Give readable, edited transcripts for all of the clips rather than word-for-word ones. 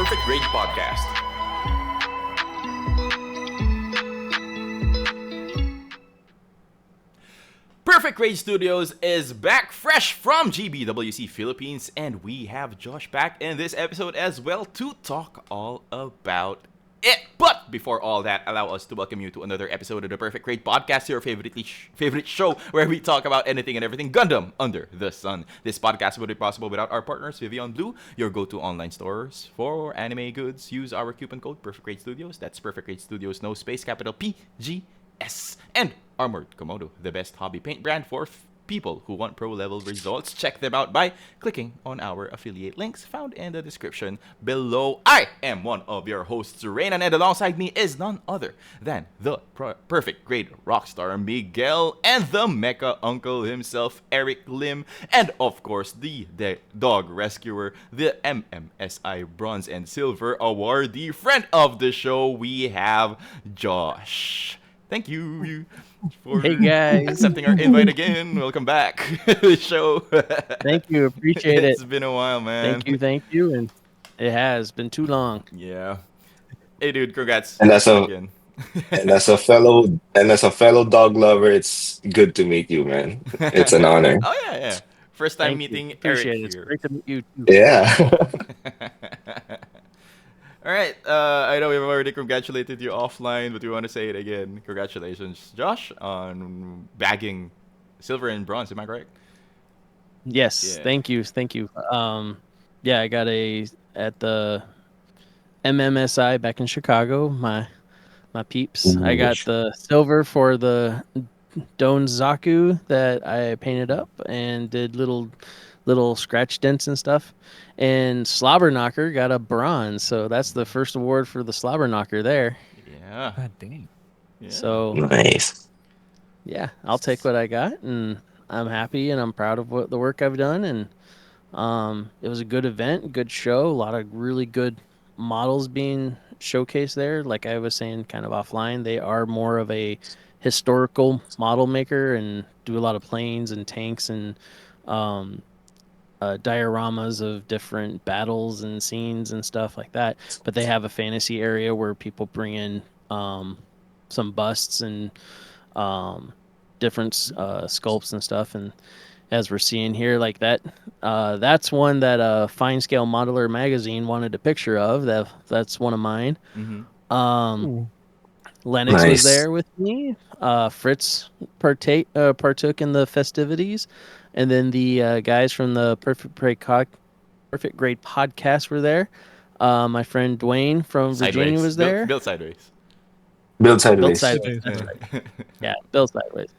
Perfect Grade Podcast. Perfect Grade Studios is back fresh from GBWC Philippines, and we have Josh back in this episode as well to talk all about it. But before all that, allow us to welcome you to another episode of the Perfect Grade Podcast, your favorite show where we talk about anything and everything Gundam under the sun. This podcast would be possible without our partners, Vivian Blue, your go-to online stores for anime goods. Use our coupon code Perfect Grade Studios. That's Perfect Grade Studios, no space, capital PGS. And Armored Komodo, the best hobby paint brand for people who want pro-level results. Check them out by clicking on our affiliate links found in the description below. I am one of your hosts, Reynan, and alongside me is none other than the perfect grade rockstar Miguel and the mecha uncle himself, Eric Lim, and of course the dog rescuer, the MMSI Bronze and Silver awardee, friend of the show. We have Josh. Thank you for Hey guys. accepting our invite again. Welcome back to the show. Thank you. Appreciate it. It's been a while, man. Thank you. And it has been too long. Yeah. Hey, dude, congrats. And as a again. and as a fellow dog lover, it's good to meet you, man. It's an honor. Oh, yeah. First time Thank you. meeting Appreciate Eric it. It's here. great to meet you too. Yeah. All right. I know we've already congratulated you offline, but we want to say it again. Congratulations, Josh, on bagging silver and bronze. Am I correct? Yes. Yeah. Thank you. Yeah, I got at the MMSI back in Chicago, my peeps. I got the silver for the Donzaku that I painted up and did little scratch dents and stuff. And Slobber Knocker got a bronze, so that's the first award for the Slobber Knocker there. Yeah. God dang. Yeah. So Nice. yeah, I'll take what I got, and I'm happy and I'm proud of the work I've done. And it was a good event, good show, a lot of really good models being showcased there. Like I was saying kind of offline, they are more of a historical model maker and do a lot of planes and tanks and dioramas of different battles and scenes and stuff like that. But they have a fantasy area where people bring in some busts and different sculpts and stuff. And as we're seeing here, like that's one that Fine Scale Modeler magazine wanted a picture of. That's one of mine. Mm-hmm. Lennox was Nice. there with me. Fritz partook in the festivities, and then the guys from the Perfect Grade podcast were there. My friend Dwayne from Virginia was there. Built sideways. Build sideways. Sideways. That's right. Yeah, built sideways.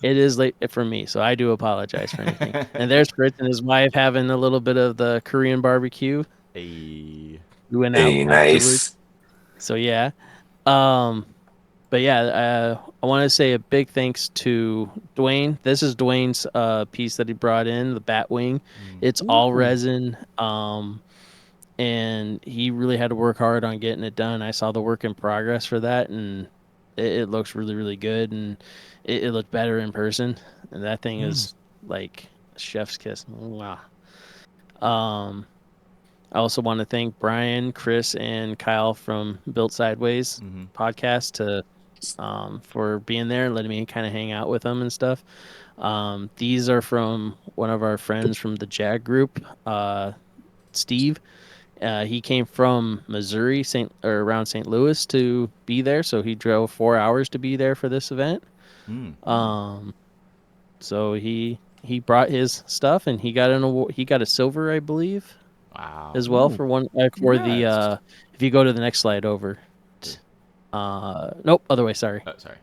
It is late for me, so I do apologize for anything. And there's Fritz and his wife having a little bit of the Korean barbecue. Hey. We went out Hey, afterwards. nice. So yeah. But yeah, I want to say a big thanks to Dwayne. This is Dwayne's piece that he brought in, the Batwing. It's all resin. And he really had to work hard on getting it done. I saw the work in progress for that, and it looks really, really good, and it looked better in person. And that thing is like chef's kiss. Wow. I also want to thank Brian, Chris, and Kyle from Built Sideways podcast for being there and letting me kind of hang out with them and stuff. These are from one of our friends from the JAG group, Steve. He came from Missouri, around St. Louis to be there, so he drove 4 hours to be there for this event. So he brought his stuff, and he got an award. He got a silver, I believe. Wow. As well for one for Congrats. if you go to the next slide over. Nope, other way. Sorry. Sorry.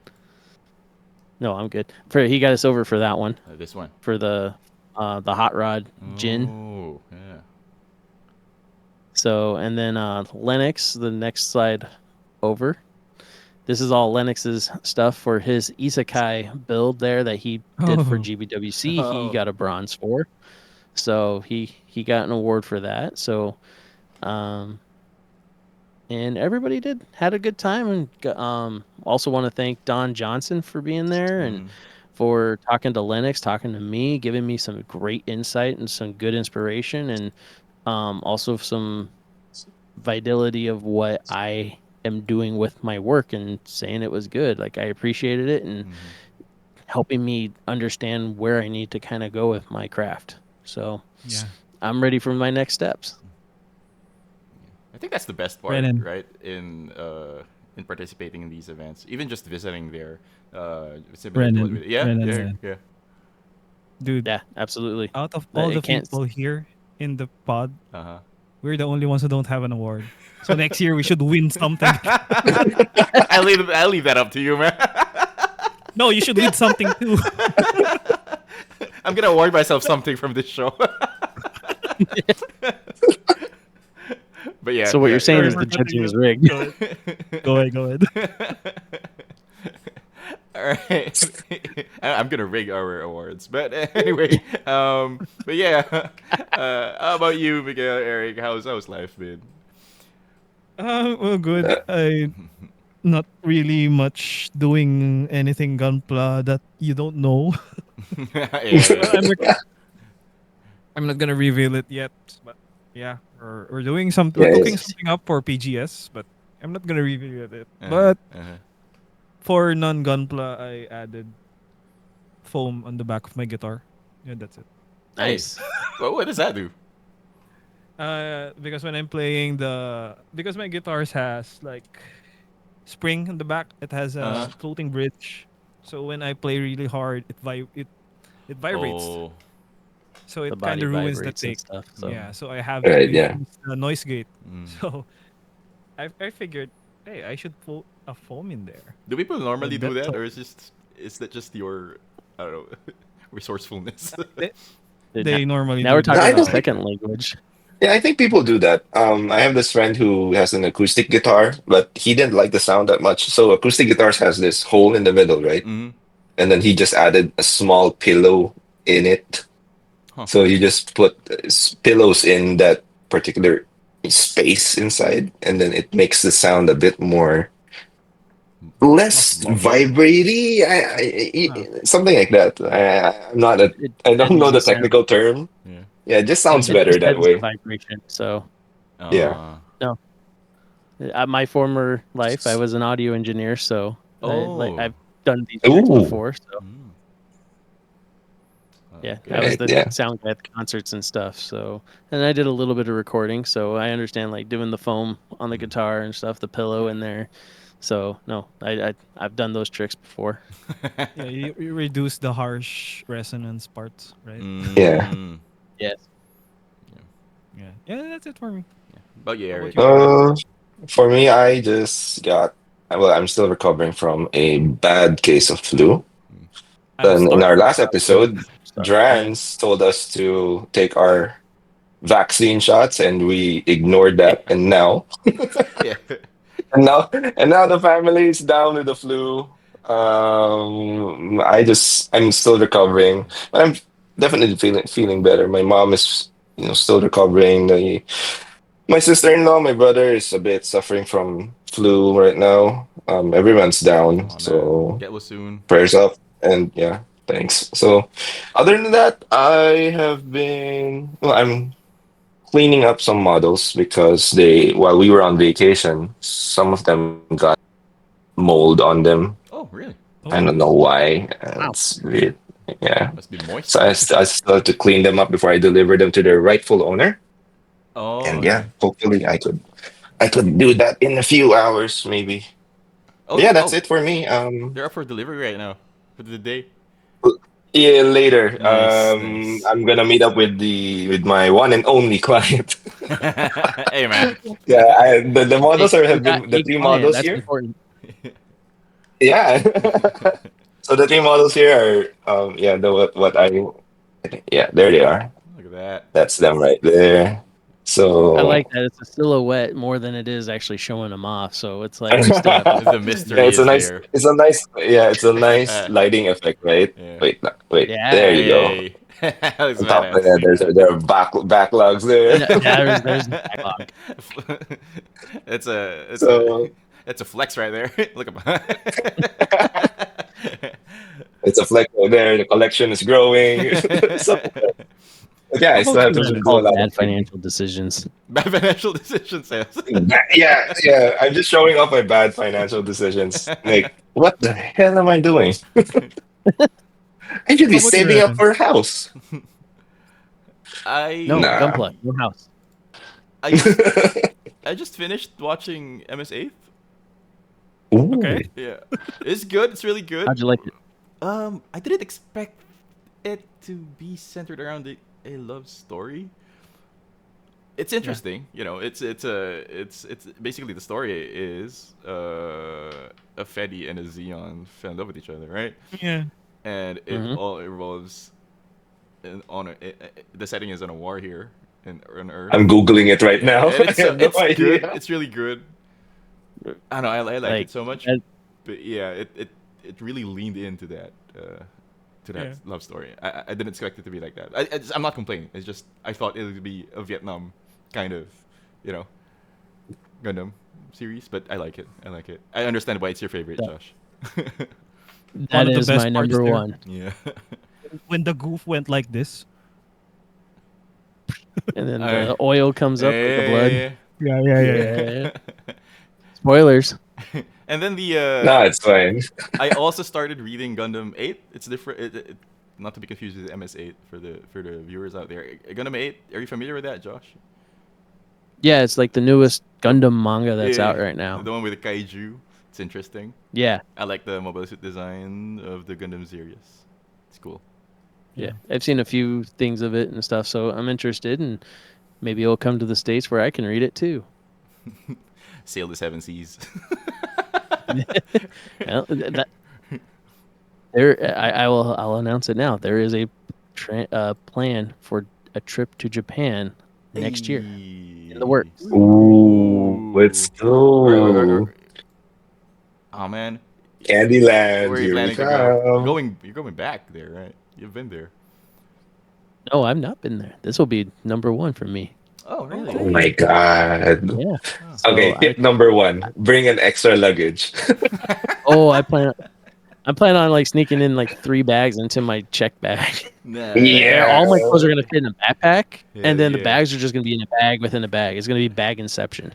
No, I'm good. He got a silver for that one This one. for the hot rod gin. Oh, yeah. So, and then Lennox, the next slide over. This is all Lennox's stuff for his Isekai build there that he did for GBWC. Oh. He got a bronze for. So he got an award for that. So, and everybody had a good time. And also want to thank Don Johnson for being there and for talking to Lennox, talking to me, giving me some great insight and some good inspiration, and also some vitality of what I am doing with my work and saying it was good. Like I appreciated it and helping me understand where I need to kind of go with my craft. So Yeah. I'm ready for my next steps. I think that's the best part, Brennan. right? In participating in these events, even just visiting there, similar to what Brennan. yeah, Brennan, yeah, man. yeah. Dude, Yeah, absolutely. out of But all the it can't. people here in the pod, Uh huh. we're the only ones who don't have an award. So next year we should win something. I leave that up to you, man. No, you should win something too. I'm gonna award myself something from this show. But yeah. So what yeah, you're saying Sorry is for the cutting judging is you. rigged. Go ahead. Go ahead. Go ahead. All right. I'm gonna rig our awards, but anyway. But yeah. How about you, Miguel, Eric? How's life been? Well, good. Uh, I not really much doing anything gunpla that you don't know. Yeah. Well, I'm not gonna reveal it yet, but yeah, we're doing some we're yeah, cooking it's, something up for PGS, but I'm not gonna reveal it. Uh-huh, But uh-huh. for non gunpla, I added foam on the back of my guitar. Yeah, that's it. Nice. Well, what does that do? Because when I'm playing because my guitars has like spring in the back, it has Uh-huh. a floating bridge. So when I play really hard, it vibrates. Oh. So The it kind body of ruins the vibrates and take. stuff. So Yeah, so I have to right, yeah. use the noise gate. Mm. So I figured, hey, I should put a foam in there. Do people normally do That's that, all. or is that just your, I don't know, resourcefulness? Dude, They normally now we're do No, talking I that. the don't. second language. Yeah, I think people do that. I have this friend who has an acoustic guitar, but he didn't like the sound that much. So acoustic guitars has this hole in the middle, right? Mm-hmm. And then he just added a small pillow in it. Huh. So you just put pillows in that particular space inside, and then it makes the sound a bit more less Muffled. vibraty. Ah, Something like that. I'm not a. It I don't know deadens the the sound. technical term. Yeah. Yeah, it just sounds mm, It better just that deadens the way. vibration. So Yeah. no, at my former life, I was an audio engineer. So Oh. I've done these tricks Ooh. before. So Mm. yeah, I Okay. was Right. the Yeah. sound guy at the concerts and stuff. So and I did a little bit of recording. So I understand like doing the foam on the guitar and stuff, the pillow in there. So no, I've done those tricks before. yeah, you reduce the harsh resonance parts, right? Yeah. Mm. Yes. Yeah, yeah, that's it for me. About you, How about Eric? you, Eric? For me, I just got. Well, I'm still recovering from a bad case of flu. I'm Then in our starting to last recover. episode, Sorry. Drans told us to take our vaccine shots, and we ignored that. Yeah. Yeah. And now the family is down with the flu. I'm still recovering, but I'm definitely feeling better. My mom is, still recovering. My sister-in-law, my brother is a bit suffering from flu right now. Everyone's down, Oh man, so get well soon. prayers up. And yeah, thanks. So, other than that, I'm cleaning up some models because while we were on vacation, some of them got mold on them. Oh really? I don't Oh, know why. Wow. It's weird. Yeah. Must be So moist. I still have to clean them up before I deliver them to their rightful owner. Oh And okay. yeah, hopefully I could do that in a few hours, maybe. But Oh yeah, that's oh, it for me. they're up for delivery right now for the day. Yeah, later. Nice, nice. I'm gonna meet up with my one and only client. Hey man. Yeah, the Hey, models you have got been the a three client. models That's here. important. Yeah. So the three models here are yeah, the what I yeah, there they are. Look at that. That's them right there. I So like that. It's a silhouette more than it is actually showing them off. So it's like we still got the yeah, The mystery it's a is nice there. it's a nice lighting effect, right? Yeah. Wait, no, wait, there yeah. you go. Hey. Looks On top of badass. that, there are backlogs there. There's the backlog. It's a So it's a flex right there. Look at it's a flex there. The collection is growing. So But yeah, How I still about have you, to Ren? do a Called lot bad of reading. financial decisions. Bad financial decision says. Yeah. I'm just showing off my bad financial decisions. Like, what the hell am I doing? I should How be about you, saving up Renan? for a house. No, I Nah. Gunpla, no house. I just I just finished watching MS8. Ooh. Okay. Yeah, it's good. It's really good. How'd you like it? I didn't expect it to be centered around a love story. It's Yeah. interesting, you know. It's basically the story is a Freddy and a Xeon fell in love with each other, right? Yeah. And it Mm-hmm. all revolves the setting is on a war here on Earth. I'm Googling it right Yeah, now. and I have no it's good. idea. It's really good. I don't know. I like Like, it so much, that- but yeah, it really leaned into that to that Yeah. love story. I didn't expect it to be like that. I'm not complaining. It's just I thought it would be a Vietnam kind of, you know, Gundam series, but I like it. I like it. I understand why it's your favorite, that, Josh. One that of the is my best parts number there, one. Yeah. when the goof went like this. And then I, the oil comes up with the blood. yeah. Yeah. Spoilers. And then No, it's fine. I also started reading Gundam 8. It's different. Not to be confused with MS8 for the viewers out there. Gundam 8. Are you familiar with that, Josh? Yeah, it's like the newest Gundam manga that's Yeah, out right now. the one with the kaiju. It's interesting. Yeah. I like the mobile suit design of the Gundam series. It's cool. Yeah. I've seen a few things of it and stuff, so I'm interested, and maybe it'll come to the States where I can read it too. Sail the seven seas. Well, I'll announce it now. There is a plan for a trip to Japan next year in the works. Ooh, let's go. Oh man, where Candyland, are you here we planning to go? come. You're going back there, right? You've been there. No, I've not been there. This will be number one for me. Oh really? Oh my God. Yeah. Oh. So Okay, tip number one, bring an extra luggage. I plan. I'm planning on like sneaking in like 3 bags into my check bag. Nah. All my clothes are gonna fit in a backpack, Hell and then the yeah. bags are just gonna be in a bag within a bag. It's gonna be bag inception.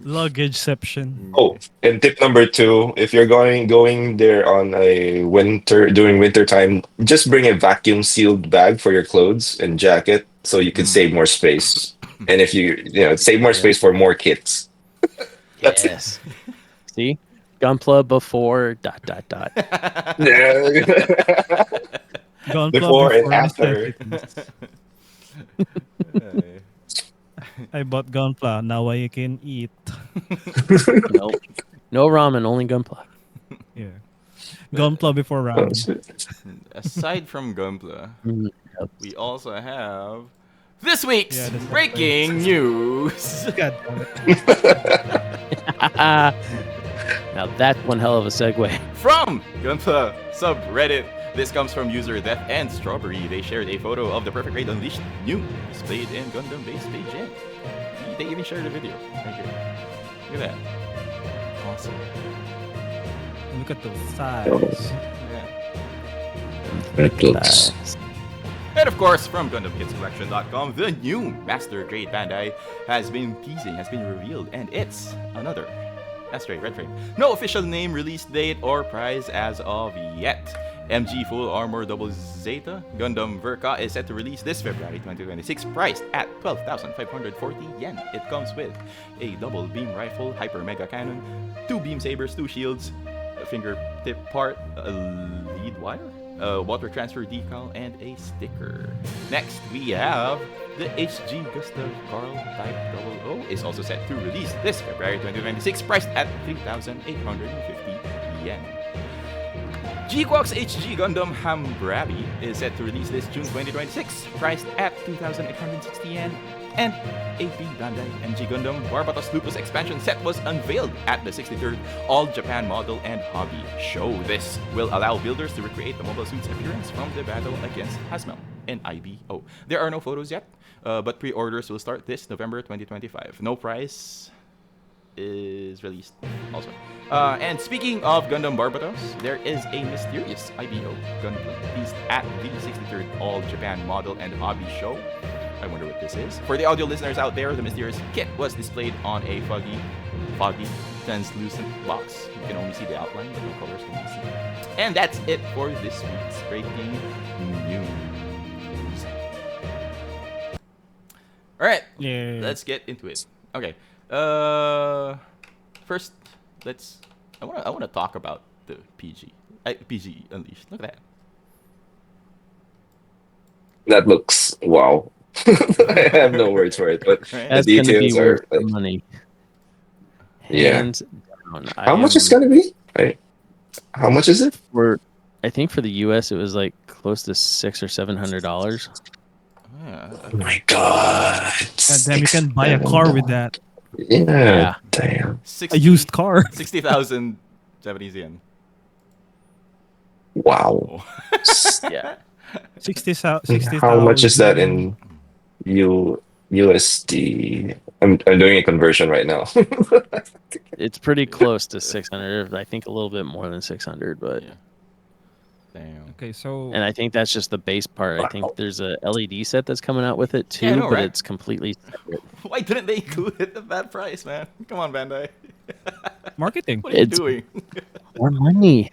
Luggageception. Oh, and tip number two, if you're going there on a during winter time, just bring a vacuum sealed bag for your clothes and jacket so you can Mm. save more space. And if save more Yeah. space for more kits. That's it. Yes. See, Gunpla before ... Gunpla Before and before after. necessities. I bought Gunpla. Now I can eat. No, no ramen, only Gunpla. Yeah. Gunpla before Oh, ramen. shit. Aside from Gunpla, Yep. we also have this week's Yeah, that's breaking news. God damn it. Now that's one hell of a segue. From Gunpla subreddit. This comes from user Death and Strawberry. They shared a photo of the Perfect Raid Unleashed new displayed in Gundam base page. They even shared a video right here. Look at that. Awesome. Look at those thighs. Yeah. It looks. And of course, from GundamKidsCollection.com, the new Master Grade Bandai has been revealed, and it's another Master Red Frame. No official name, release date, or price as of yet. MG Full Armor Double Zeta Gundam Verka is set to release this February 2026, priced at 12,540 yen. It comes with a double beam rifle, hyper mega cannon, 2 beam sabers, 2 shields, a fingertip part, a lead wire, a water transfer decal, and a sticker. Next, we have the HG Gustav Carl Type 00 is also set to release this February 2026, priced at 3,850 yen. G-Quox HG Gundam Hambrabi is set to release this June 2026, priced at 2,860 yen. And AP Bandai MG Gundam Barbatos Lupus expansion set was unveiled at the 63rd All Japan Model and Hobby Show. This will allow builders to recreate the mobile suit's appearance from the battle against Hasmel in IBO. There are no photos yet, but pre-orders will start this November 2025. No price is released also. And speaking of Gundam Barbatos, there is a mysterious IBO Gundam released at the 63rd All Japan Model and Hobby Show. I wonder what this is. For the audio listeners out there, the mysterious kit was displayed on a foggy, translucent box. You can only see the outline, but no colors can be seen. And that's it for this week's breaking news. All right, Yeah. let's get into it. Okay. First, I want to talk about the PG Unleashed. Look at that. That looks wow. I have no words for it, but Right? the That's gonna be details worth are the like, money. yeah. Hands down. How much is gonna be? Right. How much is it? I think for the US it was like close to $600 or $700. Yeah. Oh my god. God damn, you can buy a car with that. Yeah. Yeah. Damn. A used car. 60,000 Japanese yen. Wow. Yeah. 60,000. How much is that in USD? I'm doing a conversion right now. It's pretty close to 600. I think a little bit more than 600, but Yeah. Damn. Okay, so and I think that's just the base part. I think there's a LED set that's coming out with it too, Yeah, I know, but right? it's completely separate. Why didn't they include it at that price, man? Come on, Bandai. marketing. What are you It's- doing? More money.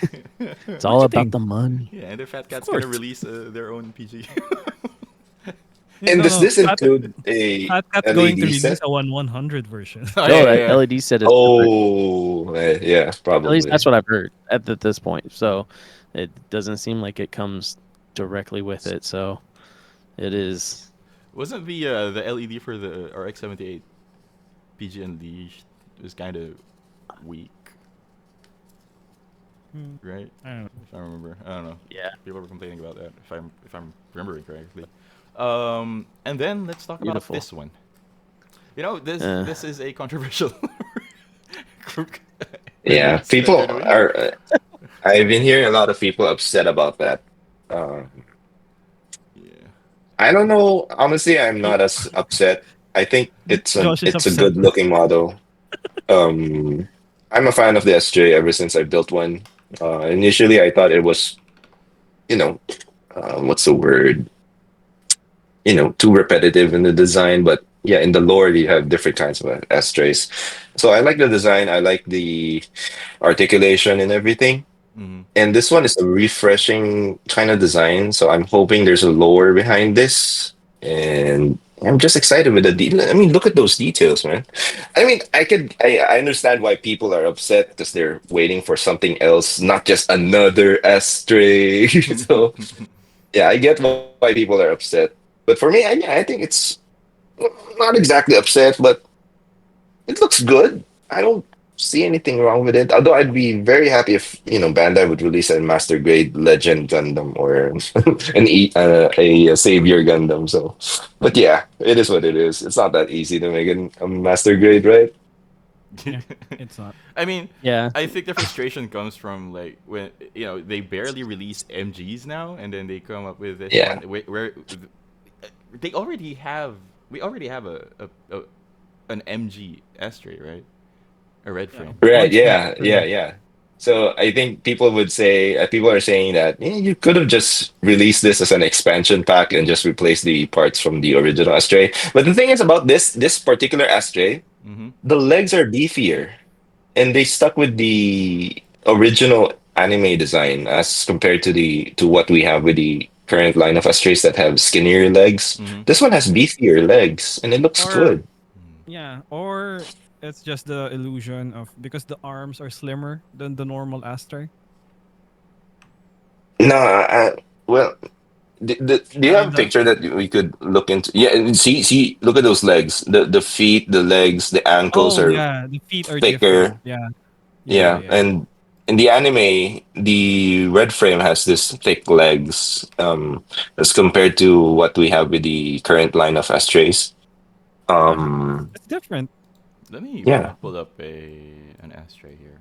It's all Marketing. about the money. Yeah, and the Fat Cat's course. gonna release their own PG. And does this Fat include a Cat's going to LED release set? a 100 version. Oh, No, yeah, that yeah. LED set is separate. Oh, yeah, At probably. least that's what I've heard at this point. So it doesn't seem like it comes directly with it. So it is. Wasn't the LED for the RX-78 PG Unleashed was kind of weak, right? I don't know. If I remember, I don't know. Yeah. People were complaining about that. If I'm remembering correctly. And then let's talk Beautiful. about this one. You know, this is a controversial. Yeah, release that people they're doing. are. I've been hearing a lot of people upset about that. Um, Yeah. I don't know. Honestly, I'm not as upset. I think Josh is it's a upset. good looking model. Um, I'm a fan of the SJ ever since I built one. Initially, I thought it was, you know, what's the word? Too repetitive in the design. But yeah, in the lore, you have different kinds of SJs. So I like the design. I like the articulation and everything. Mm-hmm. And this one is a refreshing kind of design. So I'm hoping there's a lore behind this. And I'm just excited with the I mean, look at those details, man. I mean, I understand why people are upset because they're waiting for something else, not just another ashtray. So yeah, I get why people are upset. But for me, I think it's not exactly upset, but it looks good. I don't see anything wrong with it. Although I'd be very happy if Bandai would release a Master Grade Legend Gundam or a Savior Gundam. So, but yeah, it is what it is. It's not that easy to make a Master Grade, right? Yeah, it's not. I mean, Yeah. I think the frustration comes from like when they barely release MGs now, and then they come up with this Yeah. one where we already have an MG S-ray, right? A red frame. Right. Once Yeah. we- Yeah. So I think people would say people are saying that you could have just released this as an expansion pack and just replaced the parts from the original Astray. But the thing is about this particular Astray, Mm-hmm. the legs are beefier, and they stuck with the original anime design as compared to what we have with the current line of Astrays that have skinnier legs. Mm-hmm. This one has beefier legs, and it looks Or- good. Yeah, or it's just the illusion of because the arms are slimmer than the normal Astray. No, well, do you have a Kinda. picture that we could look into? Yeah, and see, look at those legs. The feet, the legs, the ankles Oh are yeah, the feet are different. thicker. Yeah. Yeah, and in the anime, the red frame has this thick legs, as compared to what we have with the current line of Astrays. It's different. Let me Yeah. pull up an S-ray here.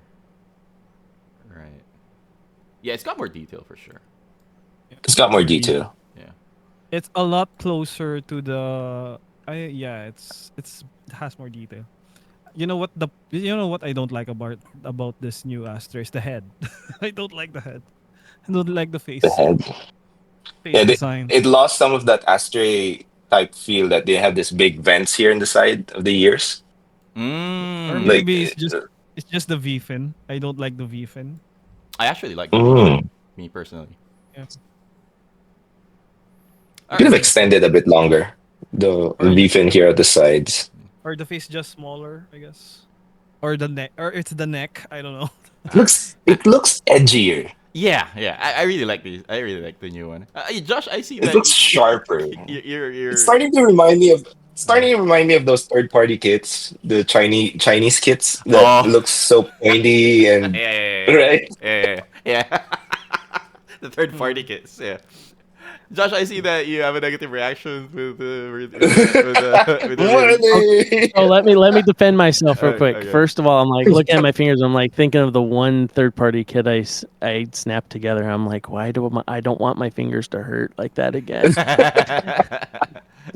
Right. Yeah, it's got more detail for sure. It's got more detail. Yeah. It's a lot closer to the. It has more detail. you know what I don't like about this new Astra is the head. I don't like the head. I don't like the The face head. face Yeah, design. it lost some of that ashtray type feel that they have this big vents here in the side of the ears. Or Mm. Like, maybe it's just the V fin. I don't like the V fin. I actually like the V fin, mm, me personally. Yeah. All could right. have The extended a bit longer. The or V fin here at the sides. or the face just smaller, I guess. Or the neck, or it's the neck. I don't know. It looks edgier. Yeah, yeah. I really like these. I really like the new one. Josh, I see It that looks sharper. It's you're starting to remind me of those third-party kits, the Chinese kits that oh looks so pointy yeah and yeah right. yeah yeah, yeah. The third party Hmm. kits. Yeah. Josh, I see that you have a negative reaction with the review. Money. Oh, let me defend myself real quick. Okay. First of all, I'm like looking at my fingers. I'm like thinking of the one third party kit I snapped together. I'm like, why do I don't want my fingers to hurt like that again? Trauma.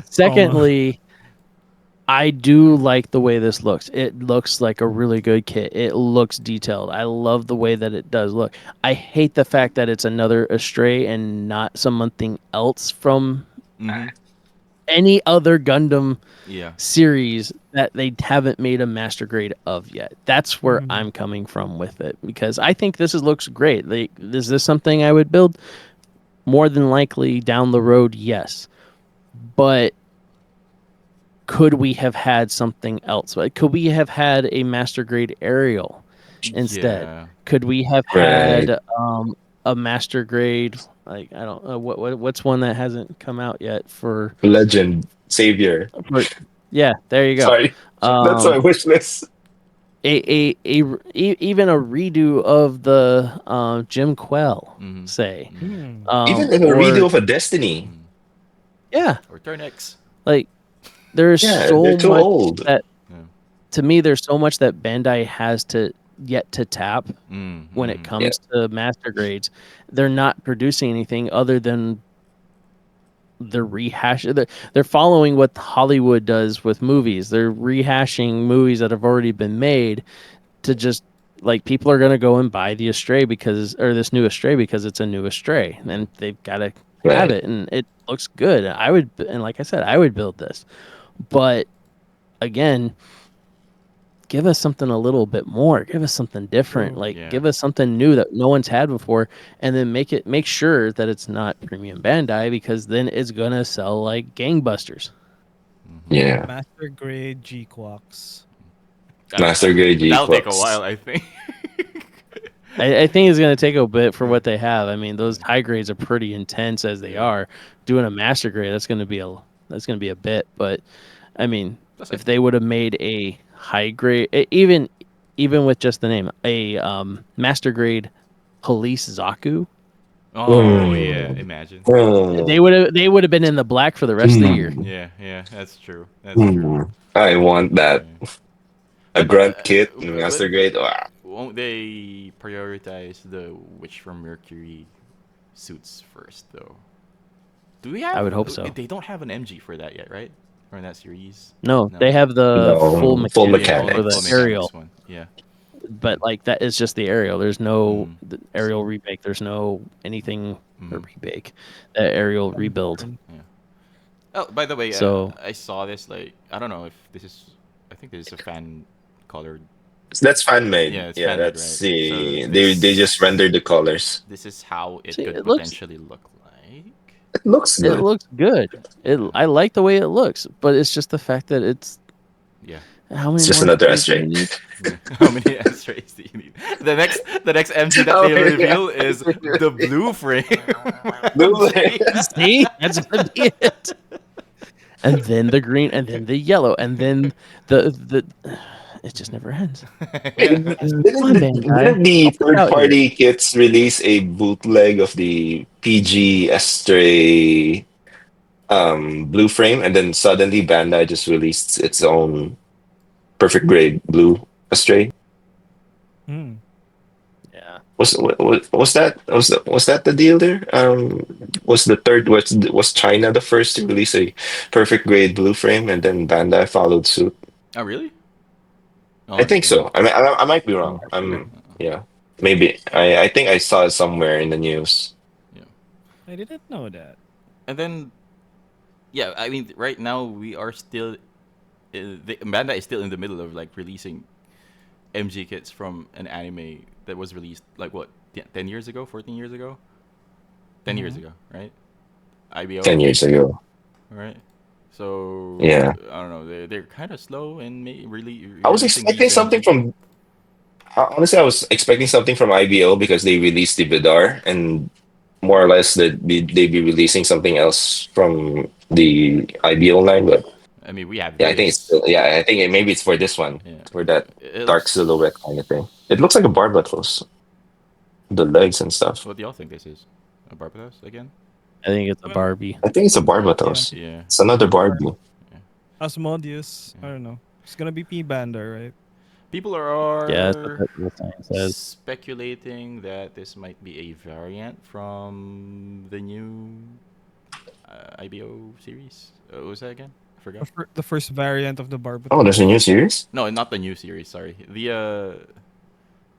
Secondly, I do like the way this looks. It looks like a really good kit. It looks detailed. I love the way that it does look. I hate the fact that it's another Astray and not something else from Hmm. any other Gundam Yeah. series that they haven't made a master grade of yet. That's where Mhm. I'm coming from with it because I think looks great. Is this something I would build? More than likely down the road, yes. But could we have had something else? Like, could we have had a master grade aerial instead? Yeah. Could we have Right. had a master grade? Like I don't know what's one that hasn't come out yet Legend Savior. for yeah, there you go. Sorry, that's Um, my wish list. even a redo of the Jim Quell, Hmm. say, Hmm. Hmm. Even a redo or of a Destiny. Hmm. yeah, Or turn X. like there's Yeah, they're so too much old. that Yeah. to me there's so much that Bandai has to yet to tap when it Mm-hmm. Yeah, comes to master grades. They're not producing anything other than they're they're following what Hollywood does with movies. They're rehashing movies that have already been made to just like people are gonna go and buy the Astray because or this new Astray because it's a new Astray and they've got to have right. it and it looks good. I would and like I said, I would build this, but again, give us something a little bit more. Give us something different. True. Like Yeah. give us something new that no one's had before, and then make sure that it's not premium Bandai because then it's gonna sell like gangbusters. Mm-hmm. Yeah, Master grade G Quacks. Master Grade G That'll take a Plus. while, I think. I think it's gonna take a bit for what they have. I mean, those high grades are pretty intense as they Yeah. are. Doing a master grade, that's gonna be a bit. But I mean, Plus, if they would have made a high grade, even with just the name, a master grade police Zaku, oh yeah, Mm. imagine. Mm. they would have been in the black for the rest of the year. Mm. Yeah, yeah, that's true. That's true. Mm. I want that. Yeah. A But grunt kit, Master Grade. Ah, won't they prioritize the Witch from Mercury suits first, though? Do we I have? would hope so. They don't have an MG for that yet, right? Or in that series? No, No. they have the full no, full Yeah, yeah, mechanics for the full mechanics. aerial, mechanics one. Yeah. but like that is just the aerial. There's no Mm, the aerial remake. There's no anything or mm, remake. The aerial rebuild. Confirmed. yeah. Oh, by the way, So I saw this. Like, I don't know if this is. I think this is a fan colored. That's fan made. Yeah, it's Yeah, fan made, that's right? So the they just this rendered the colors. this is how it see, could it looks potentially look like. It looks it good. looks good. Yeah. I like the way it looks, but it's just the fact that it's Yeah. how many It's just more another sprays do S-ray. we need? Yeah. How many X-rays do you need? The next MG that Oh, they yeah. reveal is the blue frame Blue- MG. See, that's gonna be it. And then the green, and then the yellow, and then the. It just never ends. Yeah. Didn't, Come on, Bandai, didn't the help us third out here. party kits release a bootleg of the PGS blue frame, and then suddenly Bandai just released its own perfect grade blue Astray? Hmm. Yeah, Was that the deal there? Was China the first to release a perfect grade blue frame, and then Bandai followed suit? Oh, really? Oh, I think really? so. I mean, I might be wrong. Sure. Yeah, maybe. I think I saw it somewhere in the news. Yeah. I didn't know that. And then, yeah, I mean, right now we are still, the Amanda is still in the middle of like releasing MG kits from an anime that was released like what, 10 years ago, 14 years ago, 10 years Mm-hmm. ago, right? IBO, 10 years ago. right? So Yeah, I don't know. They're kind of slow in really I was releasing expecting these something MG. from. Honestly, I was expecting something from IBO because they released the Vidar, and more or less that they'd be releasing something else from the IBO line. But I mean, we have yeah, I think it's this. still, yeah, I think maybe it's for this one, Yeah, for that it dark silhouette looks. kind of thing. It looks like a Barbatos, the legs and stuff. What do y'all think this is? A Barbados again? I think it's a Well, Barbie. I think it's a yeah. Barbatos. Yeah, It's another Barbie. yeah, Asmodeus. yeah. I don't know. It's gonna be P Banda, right? People Yeah, that's what are the sign says. speculating that this might be a variant from the new IBO series. What was that again? I forgot. The first variant of the Oh, there's a Barbatos. new series? No, not the new series. Sorry. The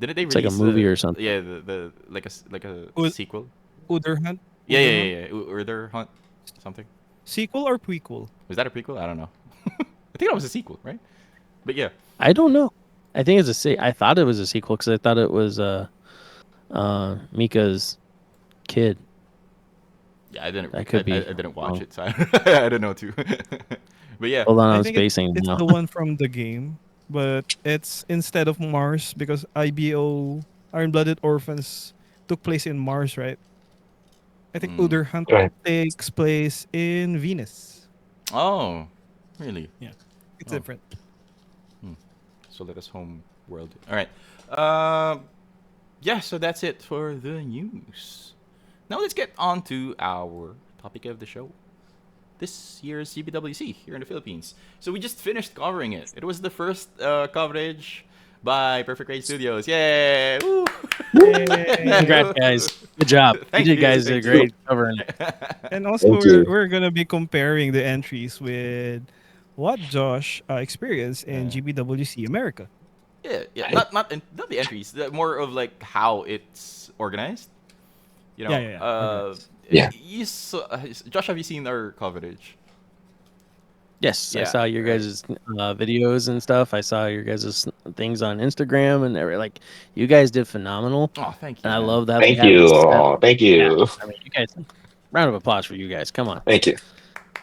didn't they It's like a release movie or something. yeah, the like a U- sequel? Uder Hunt. Yeah, yeah, Uder Hunt. yeah, yeah. Urder Hunt something. Sequel or prequel? Was that a prequel? I don't know. I think that was a sequel, right? But yeah. I don't know. I think it's I thought it was a sequel because I thought it was Mika's kid. Yeah, I didn't That could be I didn't watch wrong. it, so I don't know too. But yeah. Hold on, I I'm think spacing it's now. the one from the game, but it's instead of Mars because IBO Iron Blooded Orphans took place in Mars, right? I think Mm. Uder Hunt Right. takes place in Venus. Oh, really? Yeah, it's Oh. different. Hmm. So let us home world. All right. Um yeah, so that's it for the news. Now let's get on to our topic of the show. This year's GBWC here in the Philippines. So we just finished covering it. It was the first coverage by Perfect Raid Studios. Yay! Woo! Congrats, guys. Good job. You Thank did you, guys did thank you. great covering it. And also, Thank you. we're gonna be comparing the entries with what Josh experienced in Uh, GBWC America. yeah, yeah. Right. Not the entries. More of like how it's organized. You Yeah, know, yeah, yeah. Organized. Yeah. Josh, have you seen our coverage? Yes, I Yeah, saw your right. guys' videos and stuff. I saw your guys' things on Instagram and like you guys did phenomenal. Oh, thank And you, I man. love that we Thank have you. this set. Oh, thank Yeah, you. I mean, you guys, round of applause for you guys. Come on. Thank you.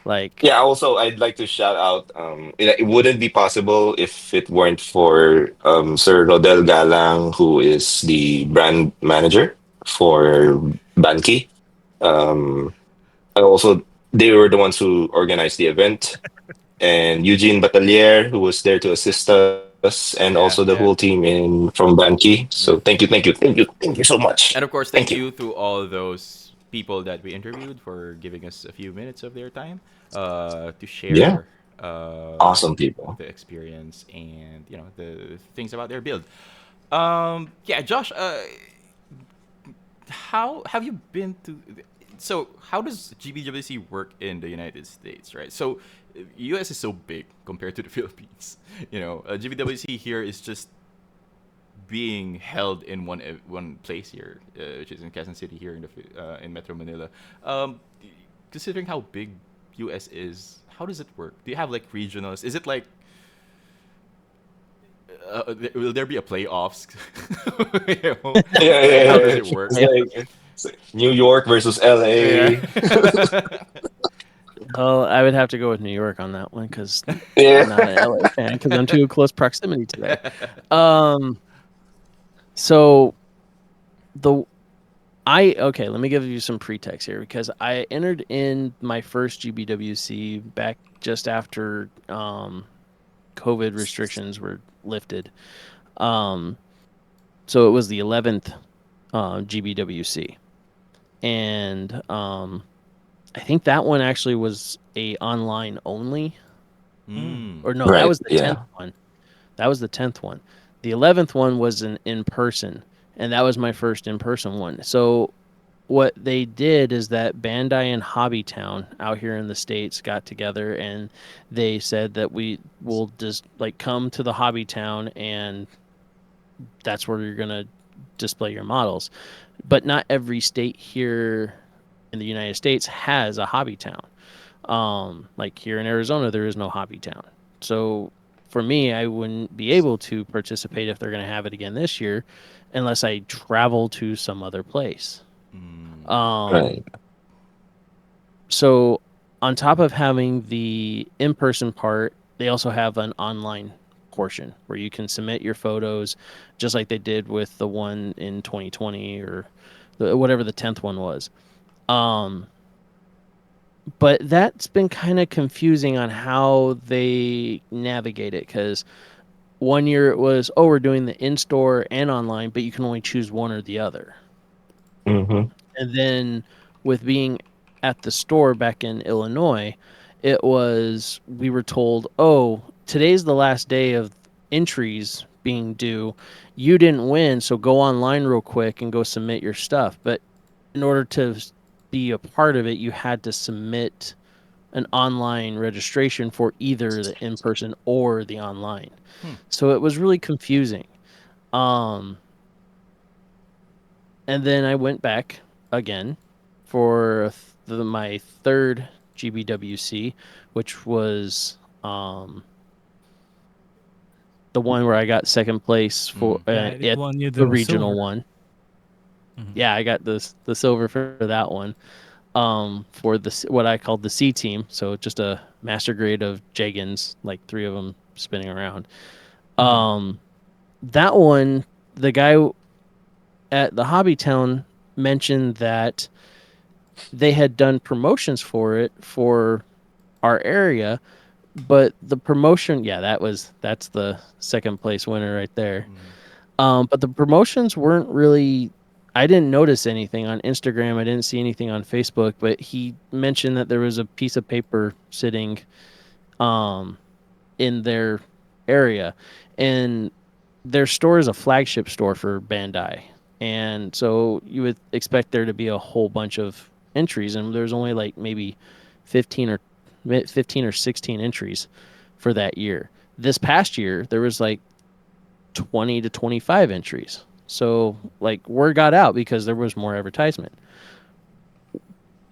Like, Yeah, also I'd like to shout out it wouldn't be possible if it weren't for Sir Rodel Galang, who is the brand manager for Banki. Um and also they were the ones who organized the event, and Eugene Batalier, who was there to assist us, and also the Yeah, whole yeah, team in from Banki. So yeah. thank you so much. And of course, Thank thank you. you to all those people that we interviewed for giving us a few minutes of their time to Yeah, share awesome people. the experience and the things about their build. Yeah, Josh, how have you been to? So how does GBWC work in the United States, right? So US is so big compared to the Philippines. GBWC here is just being held in one place here, which is in Quezon City here in in Metro Manila. Um, Considering how big US is, how does it work? Do you have like regionals? Is it like will there be a playoffs? You know? Yeah, Like yeah, how does yeah. it work? It's like New York versus Yeah. LA. well, I would have to go with New York on that one because Yeah. I'm not an LA fan because I'm too close proximity to there. Um, so the okay, let me give you some pretext here because I entered in my first GBWC back just after COVID restrictions were lifted. Um, so it was the 11th GBWC, and I think that one actually was a online only, Mm. Mm. or no, that Right. was the 10th Yeah. one. That was the 10th one. The 11th one was an in person, and that was my first in person one. So what they did is that Bandai and Hobbytown out here in the States got together and they said that we will just like come to the Hobbytown and that's where you're going to display your models. But not every state here in the United States has a Hobbytown. Like here in Arizona, there is no Hobbytown. So for me, I wouldn't be able to participate if they're going to have it again this year unless I travel to some other place. Right. So on top of having the in-person part, they also have an online portion where you can submit your photos just like they did with the one in 2020 or whatever the 10th one was. But that's been kind of confusing on how they navigate it because one year it was, oh, we're doing the in-store and online, but you can only choose one or the other. Mm-hmm. And then with being at the store back in Illinois, it was, we were told, oh, today's the last day of entries being due. You didn't win, so go online real quick and go submit your stuff. But in order to be a part of it, you had to submit an online registration for either the in-person or the online. So it was really confusing. And then I went back again for my third GBWC, which was the one where I got second place for Right, it at won you the the regional silver. one. Mhm. Yeah, I got the silver for that one. For the what I called the C team, so just a master grade of Jagans, like 3 of them spinning around. That one, the guy at the Hobbytown mentioned that they had done promotions for it for our area, but the promotion, yeah, that's the second place winner right there. But the promotions weren't really. I didn't notice anything on Instagram. I didn't see anything on Facebook. But he mentioned that there was a piece of paper sitting, in their area, and their store is a flagship store for Bandai, and so you would expect there to be a whole bunch of entries, and there's only like maybe 15 or 16 entries for that year. This past year, there was like 20 to 25 entries. So like word got out because there was more advertisement.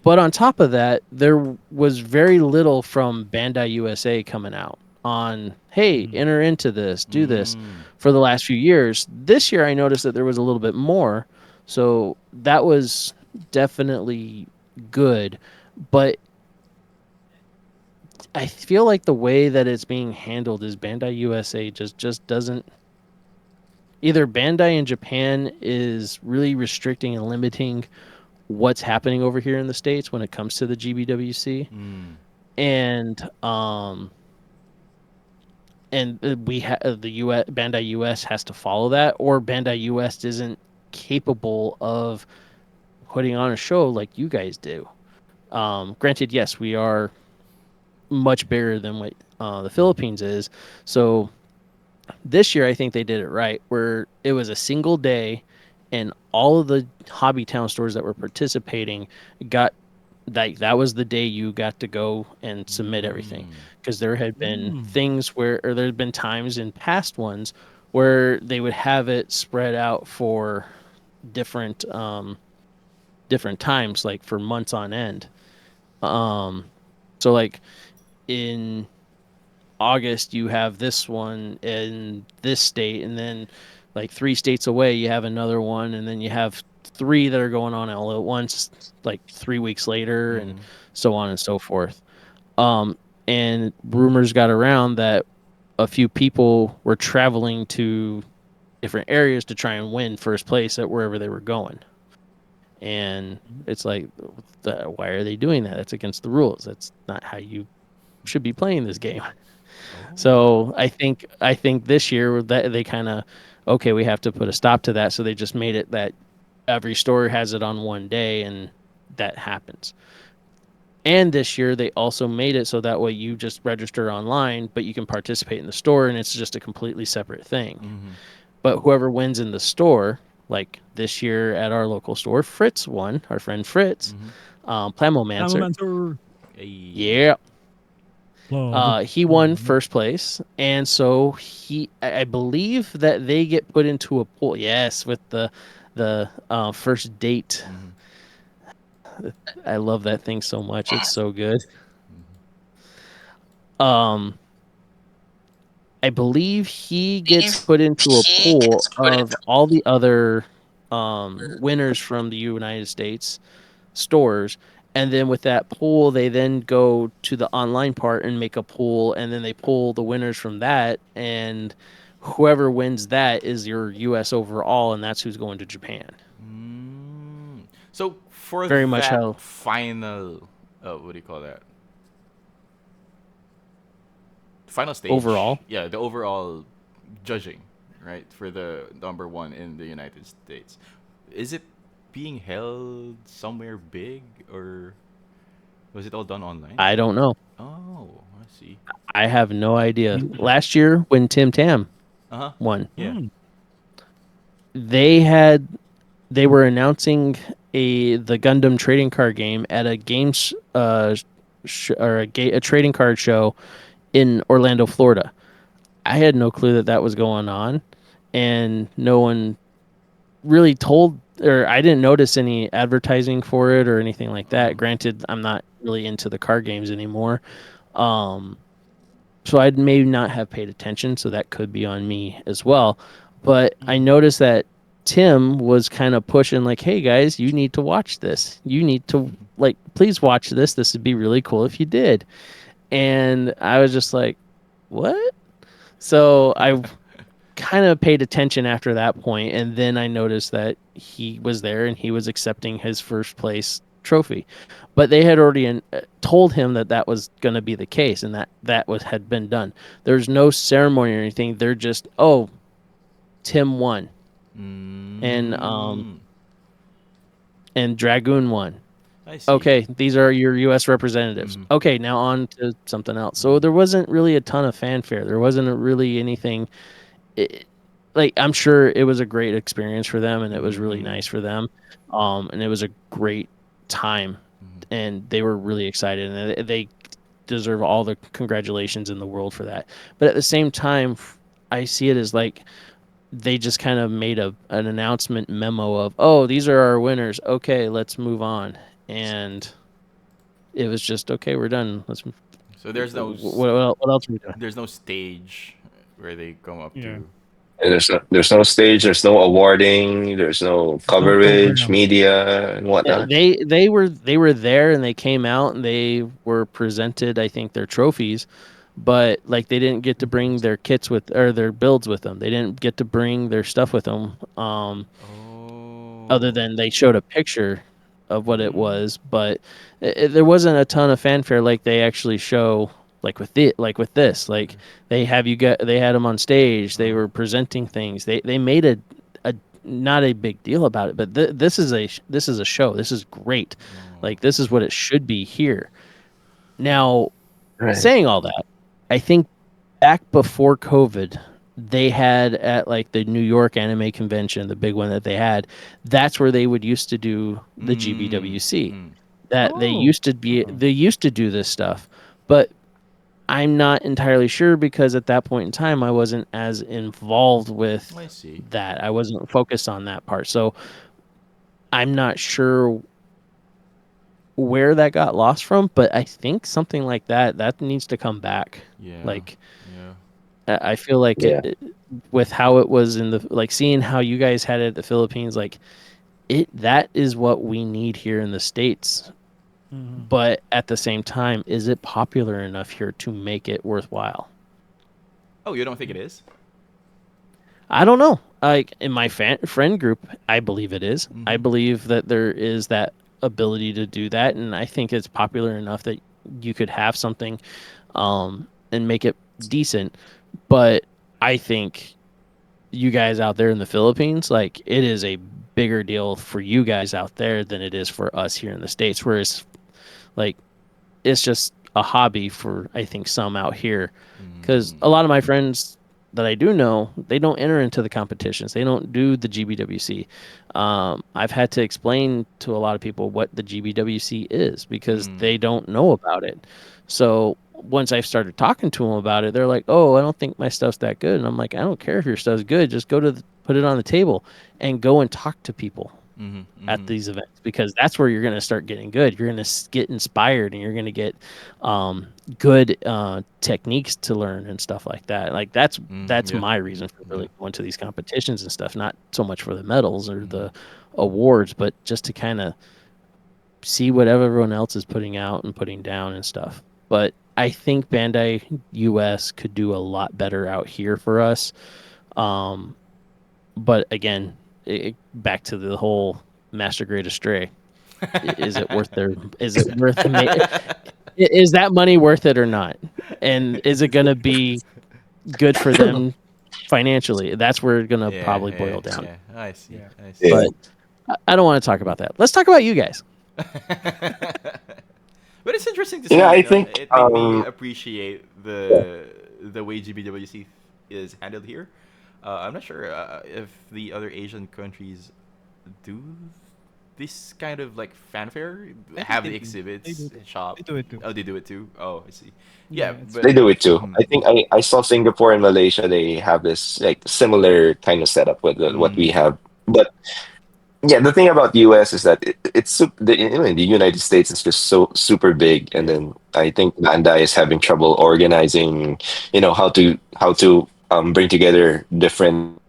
But on top of that, there was very little from Bandai USA coming out on, hey, enter into this, do this for the last few years. This year, I noticed that there was a little bit more. So that was definitely good. But I feel like the way that it's being handled is Bandai USA just doesn't. Either Bandai in Japan is really restricting and limiting what's happening over here in the States when it comes to the GBWC, and the US Bandai US has to follow that, or Bandai US isn't capable of putting on a show like you guys do. Granted, yes, we are much bigger than what the Philippines is, so this year I think they did it right, where it was a single day, and all of the Hobbytown stores that were participating got that was the day you got to go and submit everything, because there had been things where, or there had been times in past ones where they would have it spread out for different different times, like for months on end. So like in August you have this one in this state, and then like 3 states away you have another one, and then you have 3 that are going on all at once like 3 weeks later, and so on and so forth. And rumors got around that a few people were traveling to different areas to try and win first place at wherever they were going. And it's like, why are they doing that? That's against the rules. That's not how you should be playing this game. So I think this year that they kind of, okay, we have to put a stop to that. So they just made it that every store has it on one day, and that happens. And this year they also made it so that way you just register online, but you can participate in the store, and it's just a completely separate thing. But whoever wins in the store, like this year at our local store, Fritz won. Our friend Fritz, Plamomancer. Almancer. Yeah. He won first place, and so I believe that they get put into a pool. Yes, with the first date. I love that thing so much. It's so good. I believe he gets put into a pool of all the other winners from the United States stores. And then with that pool, they then go to the online part and make a pool, and then they pull the winners from that, and whoever wins that is your U.S. overall, and that's who's going to Japan. So for Very much that how final, what do you call that? Final stage. Overall? Yeah, the overall judging, right? For the number one in the United States. Is it being held somewhere big, or was it all done online? I don't know. Oh, I see. I have no idea. Last year when Tim Tam won, Yeah. they were announcing the Gundam trading card game at a a trading card show in Orlando, Florida. I had no clue that was going on, and no one really told, or I didn't notice any advertising for it or anything like that. Granted, I'm not really into the card games anymore. So I'd maybe not have paid attention, so that could be on me as well. But I noticed that Tim was kind of pushing like, hey guys, you need to watch this. You need to please watch this. This would be really cool if you did. And I was just like, what? So I kind of paid attention after that point, and then I noticed that he was there and he was accepting his first place trophy. But they had already told him that was going to be the case, and that had been done. There's no ceremony or anything. They're just, oh, Tim won, and Dragoon won. I see. Okay, these are your U.S. representatives. Okay, now on to something else. So there wasn't really a ton of fanfare. There wasn't really anything. I'm sure it was a great experience for them, and it was really nice for them, and it was a great time, and they were really excited, and they deserve all the congratulations in the world for that. But at the same time, I see it as like they just kind of made an announcement memo of, oh, these are our winners. Okay, let's move on. And it was just, okay, we're done. Let's move. So there's no what else are we doing? There's no stage where they come up to. And there's no stage, there's no awarding, there's no coverage, media, and whatnot. They were there, and they came out and they were presented, I think, their trophies, but like they didn't get to bring their kits or their builds with them. They didn't get to bring their stuff with them. Other than they showed a picture of what it was, but there wasn't a ton of fanfare like they actually show. Like with this, like they had them on stage. They were presenting things. They made a not a big deal about it, but this is a show. This is great. Like this is what it should be here. Now, saying all that, I think back before COVID, they had at like the New York Anime Convention, the big one that they had. That's where they would used to do the GBWC. They used to do this stuff, but I'm not entirely sure because at that point in time, I wasn't as involved with that. I wasn't focused on that part. So I'm not sure where that got lost from, but I think something like that needs to come back. I feel like it, with how it was in the, seeing how you guys had it at the Philippines, that is what we need here in the States. But at the same time, is it popular enough here to make it worthwhile? Oh, you don't think it is? I don't know. Like in my friend group, I believe it is. I believe that there is that ability to do that, and I think it's popular enough that you could have something and make it decent. But I think you guys out there in the Philippines, it is a bigger deal for you guys out there than it is for us here in the States, whereas it's just a hobby for, I think, some out here, because a lot of my friends that I do know, they don't enter into the competitions. They don't do the GBWC. I've had to explain to a lot of people what the GBWC is because they don't know about it. So once I started talking to them about it, they're like, "Oh, I don't think my stuff's that good." And I'm like, "I don't care if your stuff's good. Just go to put it on the table and go and talk to people at these events because that's where you're going to start getting good. You're going to get inspired and you're going to get good techniques to learn and stuff like that. Like that's Yeah. my reason for really going to these competitions and stuff. Not so much for the medals or the awards, but just to kind of see what everyone else is putting out and putting down and stuff. But I think Bandai US could do a lot better out here for us. But again, back to the whole Master Grade Astray. Is it worth their? Is it worth? Is that money worth it or not? And is it going to be good for them financially? That's where it's going to Yeah, probably yeah, boil down. yeah. I see. Yeah. I see. Yeah. But I don't want to talk about that. Let's talk about you guys. But it's interesting to Yeah, see. I You know, think it made me appreciate the way GBWC is handled here. I'm not sure if the other Asian countries do this kind of like fanfare, I think have they the do. They exhibits, do. shop. They do it too. Oh, they do it too. Oh, I see. Yeah, Yeah, it's but they do it too. mm, I think I saw Singapore and Malaysia. They have this like similar kind of setup with what we mm, have. But yeah, the thing about US is that the United States is just so super big, and yeah. then I think Bandai is having trouble organizing, how to bring together different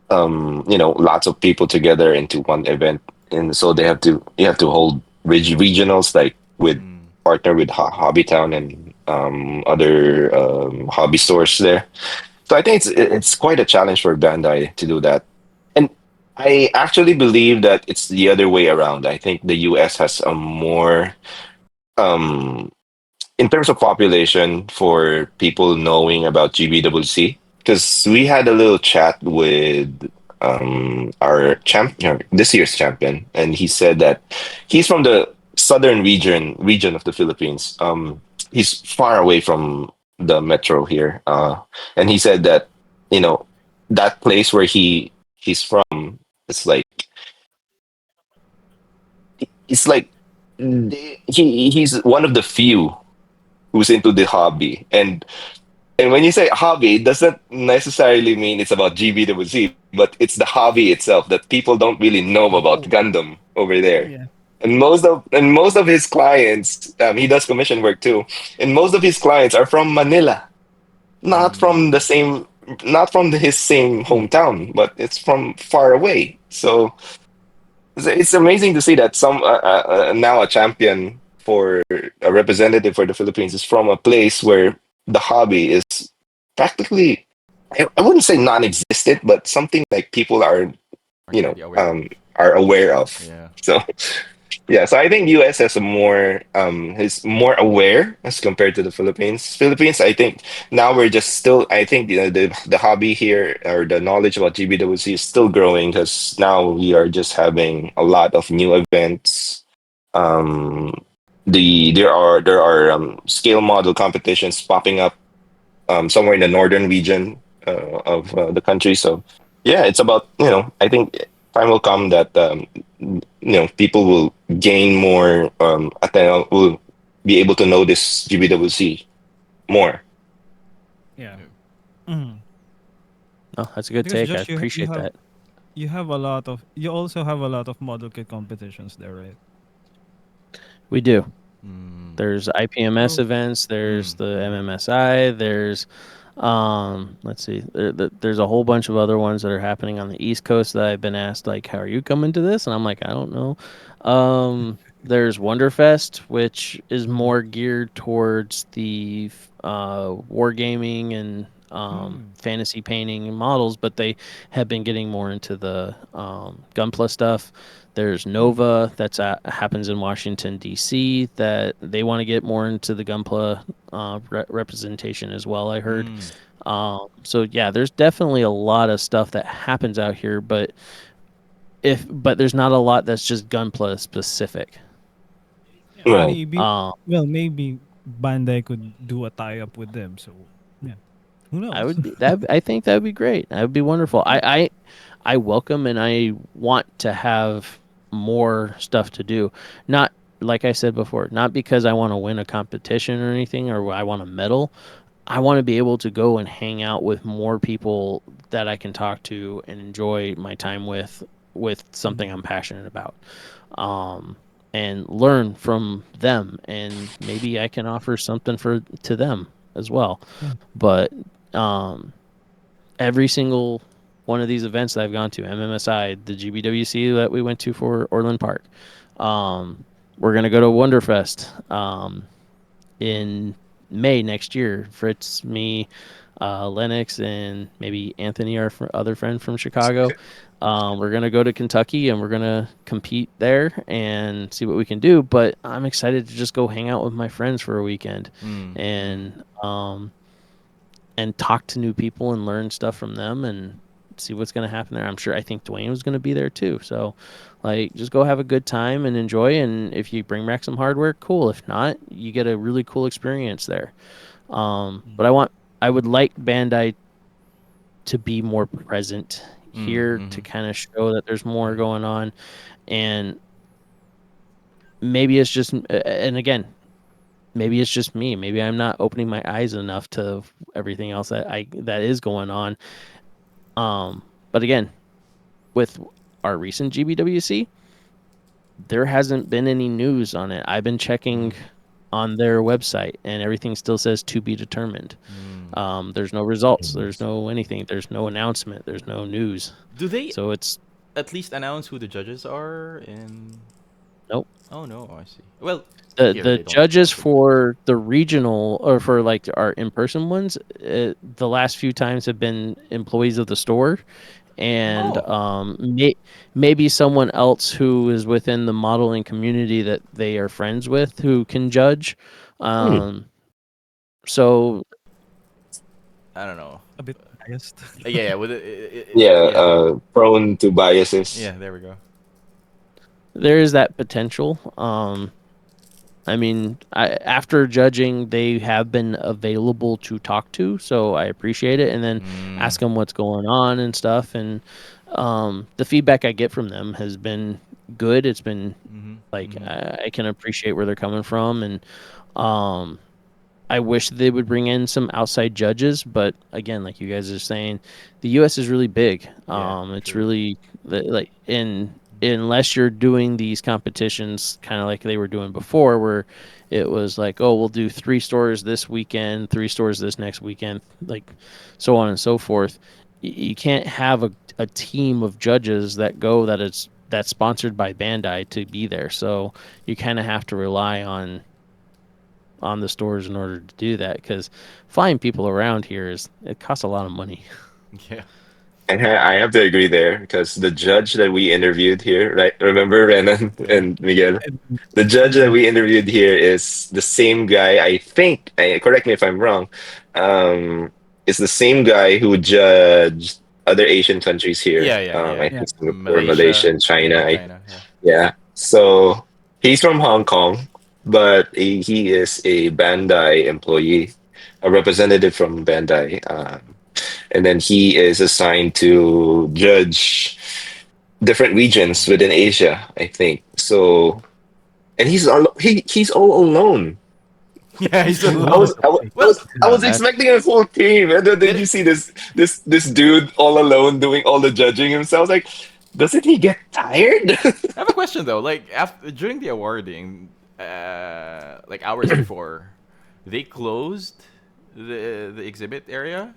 lots of people together into one event, and so you have to hold regionals like with Mm, partner with Hobbytown and other hobby stores there. So I think it's quite a challenge for Bandai to do that. And I actually believe that it's the other way around. I think the US has a more um in terms of population for people knowing about GBWC, because we had a little chat with our champion, this year's champion, and he said that he's from the southern region of the Philippines. He's far away from the metro here, and he said that you know that place where he's from, it's like it's like he's one of the few who's into the hobby. And when you say hobby, it doesn't necessarily mean it's about GBWC, but it's the hobby itself that people don't really know about Oh, Gundam over there. yeah. And most of his clients, he does commission work too, and most of his clients are from Manila, not from the mm, same, not from his same Yeah. hometown, but it's from far away. So it's amazing to see that now a champion for a representative for the Philippines is from a place where the hobby is practically, I wouldn't say non-existent, but something like people are are you know already aware of. um are aware of. Yeah. So yeah, so I think US has a more is more aware as compared to the Philippines. Philippines, I think now we're just still. I think the hobby here or the knowledge about GBWC is still growing because now we are just having a lot of new events. Um, there are scale model competitions popping up somewhere in the northern region of the country. So yeah, it's about I think time will come that people will gain more will be able to notice GBWC more. Yeah. Yeah. Mhm. Oh, that's a good Because take. I Josh, appreciate that. you also have a lot of model kit competitions there, right? We do. Mm, There's IPMS So events. There's the mm. MMSI. There's let's see. There's a whole bunch of other ones that are happening on the East Coast that I've been asked like, "How are you coming to this?" And I'm like, "I don't know." There's Wonderfest, which is more geared towards the wargaming and mm, fantasy painting and models, but they have been getting more into the Gunpla stuff. There's mm, Nova that's happens in Washington D.C. that they want to get more into the Gunpla representation as well. I heard. Mm. So yeah, there's definitely a lot of stuff that happens out here, but there's not a lot that's just Gunpla specific. yeah, Right. maybe Um, maybe Bandai could do a tie up with them. So yeah. Who I knows? would be that. I think that would be great. That would be wonderful. I welcome and I want to have more stuff to do. Not like I said before, not because I want to win a competition or anything or I want a medal. I want to be able to go and hang out with more people that I can talk to and enjoy my time with something I'm passionate about. Um, and learn from them and maybe I can offer something for to them as well. Yeah. But um every single one of these events that I've gone to, MMSI, the GBWC that we went to for Orland Park. We're gonna go to Wonderfest in May next year. Fritz, me, Lennox, and maybe Anthony, our other friend from Chicago. We're gonna go to Kentucky and we're gonna compete there and see what we can do. But I'm excited to just go hang out with my friends for a weekend and talk to new people and learn stuff from them and see what's going to happen there. I think Dwayne was going to be there too. So, like, just go have a good time and enjoy. And if you bring back some hardware, cool. If not, you get a really cool experience there. But I would like Bandai to be more present here to kind of show that there's more going on. And maybe it's just, and again, maybe it's just me. Maybe I'm not opening my eyes enough to everything else that is going on. But again, with our recent GBWC, there hasn't been any news on it. I've been checking on their website, and everything still says to be determined. There's no results. There's no anything. There's no announcement. There's no news. Do they So it's at least announce who the judges are? And nope. oh no, I see. Well, The here the they don't. judges for the regional or for like our in-person ones, the last few times have been employees of the store, and maybe someone else who is within the modeling community that they are friends with who can judge. So I don't know. A bit biased. Yeah, with Yeah, yeah, prone to biases. yeah. There we go. there is that potential. I mean, after judging, they have been available to talk to, so I appreciate it. And then ask them what's going on and stuff. And the feedback I get from them has been good. It's been like I can appreciate where they're coming from, and I wish they would bring in some outside judges. But again, like you guys are saying, the U.S. is really big. It's true. really like unless you're doing these competitions kind of like they were doing before where it was like, oh, we'll do 3 stores this weekend, 3 stores this next weekend, like so on and so forth. You can't have a team of judges that's sponsored by Bandai to be there, so you kind of have to rely on the stores in order to do that, because flying people around here it costs a lot of money. Yeah. And I have to agree there because the judge that we interviewed here, right? Remember Renan Yeah. and Miguel? And- The judge that yeah. we interviewed here is the same guy. I think. Correct me if I'm wrong. It's the same guy who judged other Asian countries here. Yeah. I Yeah. think Singapore, Malaysia Malaysia, and China. and China. Yeah. Yeah. So he's from Hong Kong, but he is a Bandai employee, a representative from Bandai. And then he is assigned to judge different regions within Asia, I think. So, and he's all alone. Yeah, he's Oh, I was alone. I was I Well, was, I was That's expecting a full team, and then did you it, see this dude all alone doing all the judging himself. I was like, doesn't he get tired? I have a question though. Like after during the awarding, like hours before, they closed the exhibit area,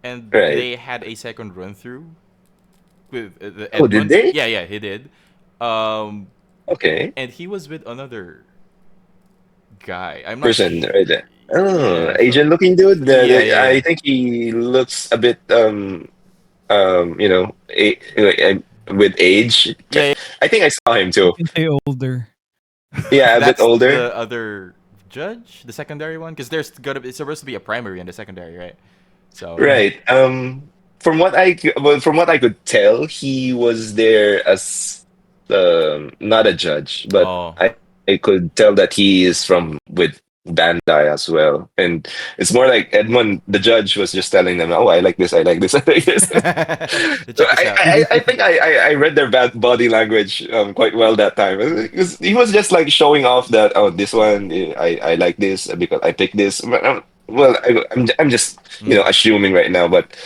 and Right. they had a second run through with the Oh, did Edmund. they? Yeah, he did. Um, Okay. and he was with another guy. I'm not. Person right there. Oh, Yeah. So Asian looking dude. yeah. I think he looks a bit with age. Yeah. I think I saw him You too. can say older. Yeah, a bit That's older. the other judge, the secondary one, because it's supposed to be a primary and a secondary, right? So Yeah. Right. From what I could tell, he was there as not a judge, but oh I could tell that he is from with Bandai as well. And it's more like Edmund, the judge, was just telling them, "Oh, I like this, I like this, I like this." So Check this out. I think I read their body language quite well that time. He was just like showing off that, oh, this one, I like this because I picked this. But, well, I'm just assuming right now, but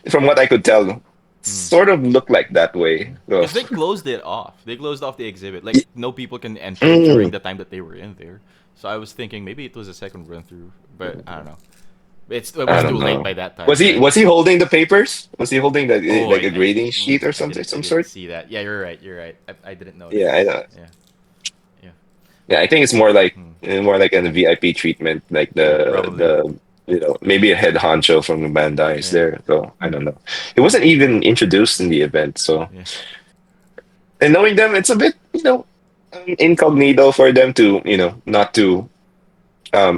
from what I could tell, sort of looked like that way. So, Because they closed it off. They closed off the exhibit. Like no people can enter during the time that they were in there. So I was thinking maybe it was a second run through, but I don't know. It I was too don't late know. by that time, Was he right? was he holding the papers? Was he holding the Oh, like a grading sheet or something, I some didn't sort? see that. Yeah, you're right. You're right. I didn't Yeah, I notice. know. Yeah, yeah, Yeah, I think it's more like a VIP treatment, like probably. the maybe a head honcho from the Bandai is Yeah, there. So I don't know. It wasn't even introduced in the event. So yeah. and knowing them, it's a bit incognito for them to not to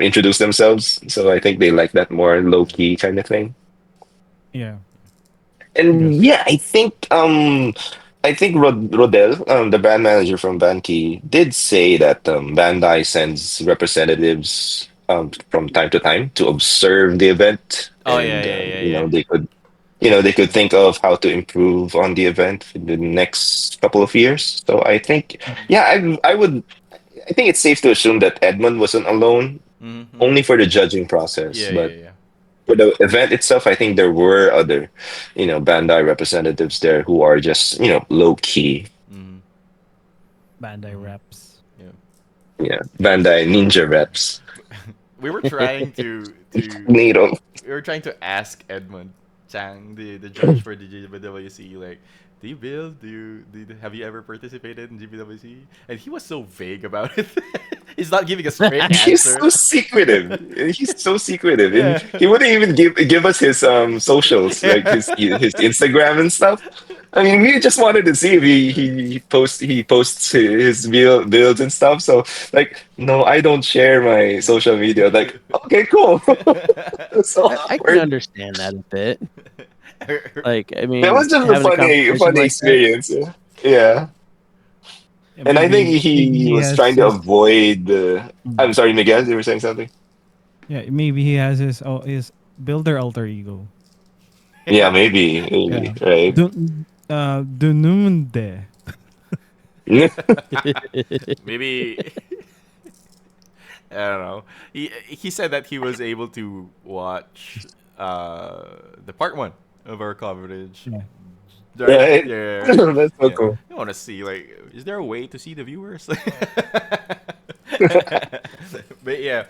introduce themselves. So I think they like that more low key kind of thing. Yeah, And because yeah, I think Rodel, the brand manager from Banki, did say that Bandai sends representatives from time to time to observe the event, Oh yeah, and yeah, yeah, yeah. they could think of how to improve on the event in the next couple of years. So I think, yeah, I think it's safe to assume that Edmund wasn't alone, Mm-hmm. only for the judging process, Yeah, but yeah, yeah. for the event itself, I think there were other, Bandai representatives there who are just, low key. Mm-hmm. Bandai Mm-hmm. reps. Yeah. Yeah, Bandai Ninja reps. We were trying to NATO. we were trying to ask Edmund Chang, the judge for the GBWC, like, do you build? Have you ever participated in GBWC? And he was so vague about it. He's not giving a straight He's answer. so secretive. He's so secretive, and Yeah. he wouldn't even give us his socials, like his Instagram and stuff. I mean, we just wanted to see if he posts his builds and stuff. So like, no, I don't share my social media. Like, okay, cool. That's so I can awkward. understand that a bit. Like, I That mean, was just a having a funny, conversation funny like that. experience. Yeah. Yeah. Yeah, And I think maybe he he was has trying to his. avoid I'm Mm. sorry, Miguel, you were saying something? Yeah, maybe he has his builder alter ego. Yeah, maybe, Yeah, right. Dunumde. Maybe I don't know. He said that he was able to watch the part one of our coverage. Yeah. Right? Right? Yeah. That's so Yeah. cool. I want to see, like, is there a way to see the viewers? But yeah.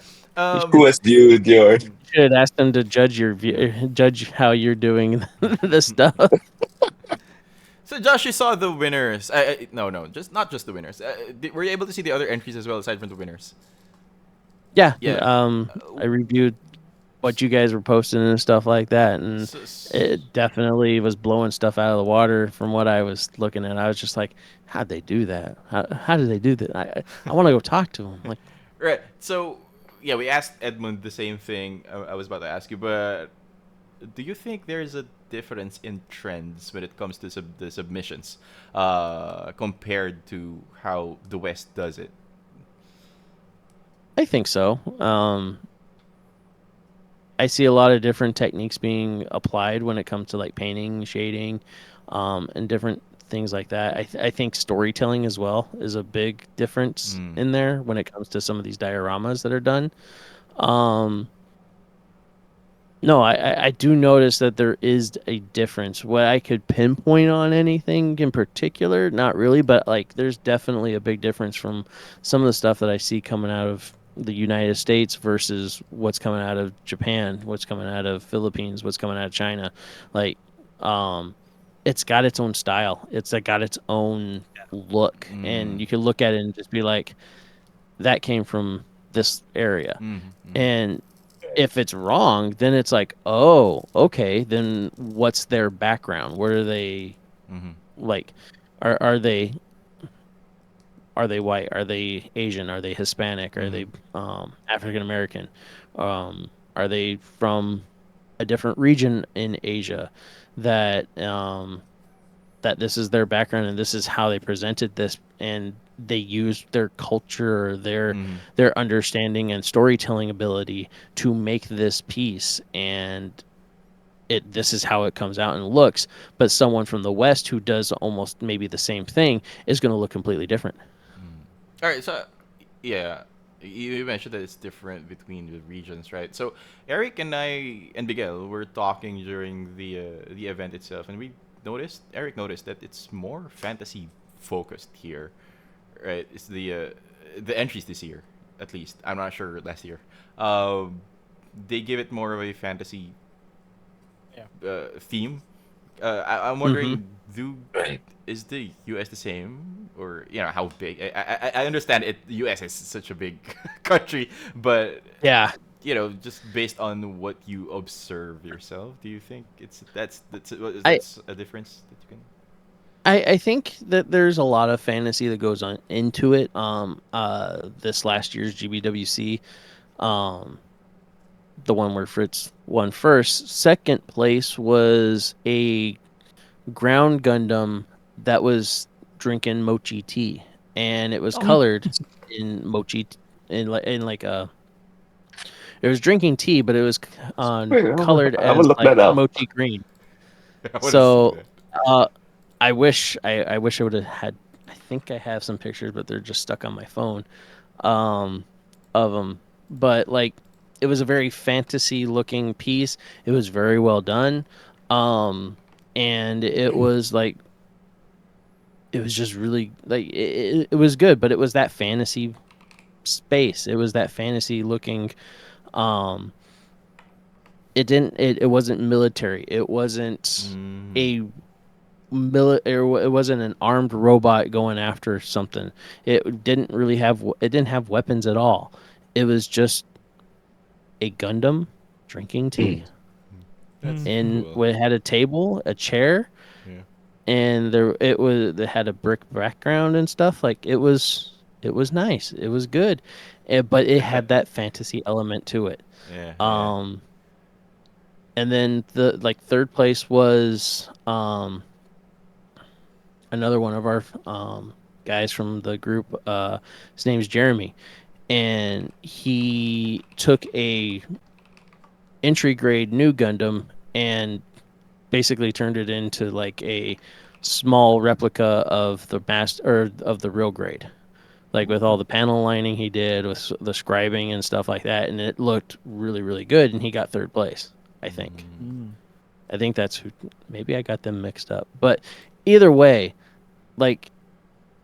Who has viewed your Should ask them to judge how you're doing the stuff. So Josh, you saw the winners. No, just not just the winners. Were you able to see the other entries as well aside from the winners? Yeah. Yeah. I reviewed what you guys were posting and stuff like that, and it definitely was blowing stuff out of the water from what I was looking at. I was just like, how'd they do that? How did they do that? I want to go talk to them. Like, Right. So, yeah, we asked Edmund the same thing I was about to ask you, but do you think there's a difference in trends when it comes to the submissions compared to how the West does it? I think so. I see a lot of different techniques being applied when it comes to like painting, shading, and different things like that. I think storytelling as well is a big difference in there when it comes to some of these dioramas that are done. No, I do notice that there is a difference. What I could pinpoint on anything in particular, not really, but like there's definitely a big difference from some of the stuff that I see coming out of the United States versus what's coming out of Japan, what's coming out of Philippines, what's coming out of China. Like, it's got its own style. It's got its own look, and you can look at it and just be like, that came from this area, and if it's wrong, then it's like, oh, okay, then what's their background? Where are they? Like, are they white? Are they Asian? Are they Hispanic? Are they African American? Are they from a different region in Asia that that this is their background and this is how they presented this, and they used their culture, their understanding and storytelling ability to make this piece, and this is how it comes out and looks. But someone from the West who does almost maybe the same thing is going to look completely different. All right, so yeah, you mentioned that it's different between the regions, right? So Eric and I and Miguel were talking during the event itself, and Eric noticed that it's more fantasy focused here, right? It's the entries this year, at least. I'm not sure last year. They give it more of a fantasy theme. I'm wondering, do Right. is the U.S. the same, or how big? I understand it. The U.S. is such a big country, but Yeah. Just based on what you observe yourself, do you think I that's a difference that you can? I think that there's a lot of fantasy that goes on into it. This last year's GBWC, um, the one where Fritz won first. Second place was a ground Gundam that was drinking mochi tea, and it was colored in mochi, in like a. It was drinking tea, but it was Wait, colored I will as look like that up. mochi green. I want to see So, that. uh, I wish I would have had. I think I have some pictures, but they're just stuck on my phone. Um, of them, but like it was a very fantasy looking piece. It was very well done. And it was like it was just really like it was good, but it was that fantasy space. It was that fantasy looking. Um, it wasn't military. It wasn't Mm, a it wasn't an armed robot going after something. It didn't have weapons at all. It was just a Gundam drinking tea, that's and cool. it had a table, a chair, Yeah. and it had a brick background and stuff. Like it was nice. It was good, but it had that fantasy element to it. Yeah. Yeah. Um, and then the third place was another one of our guys from the group. His name's Jeremy, and he took a entry grade new Gundam and basically turned it into like a small replica of the of the real grade, like with all the panel lining he did with the scribing and stuff like that, and it looked really really good. And he got third place, I think. I think that's who. Maybe I got them mixed up, but either way, like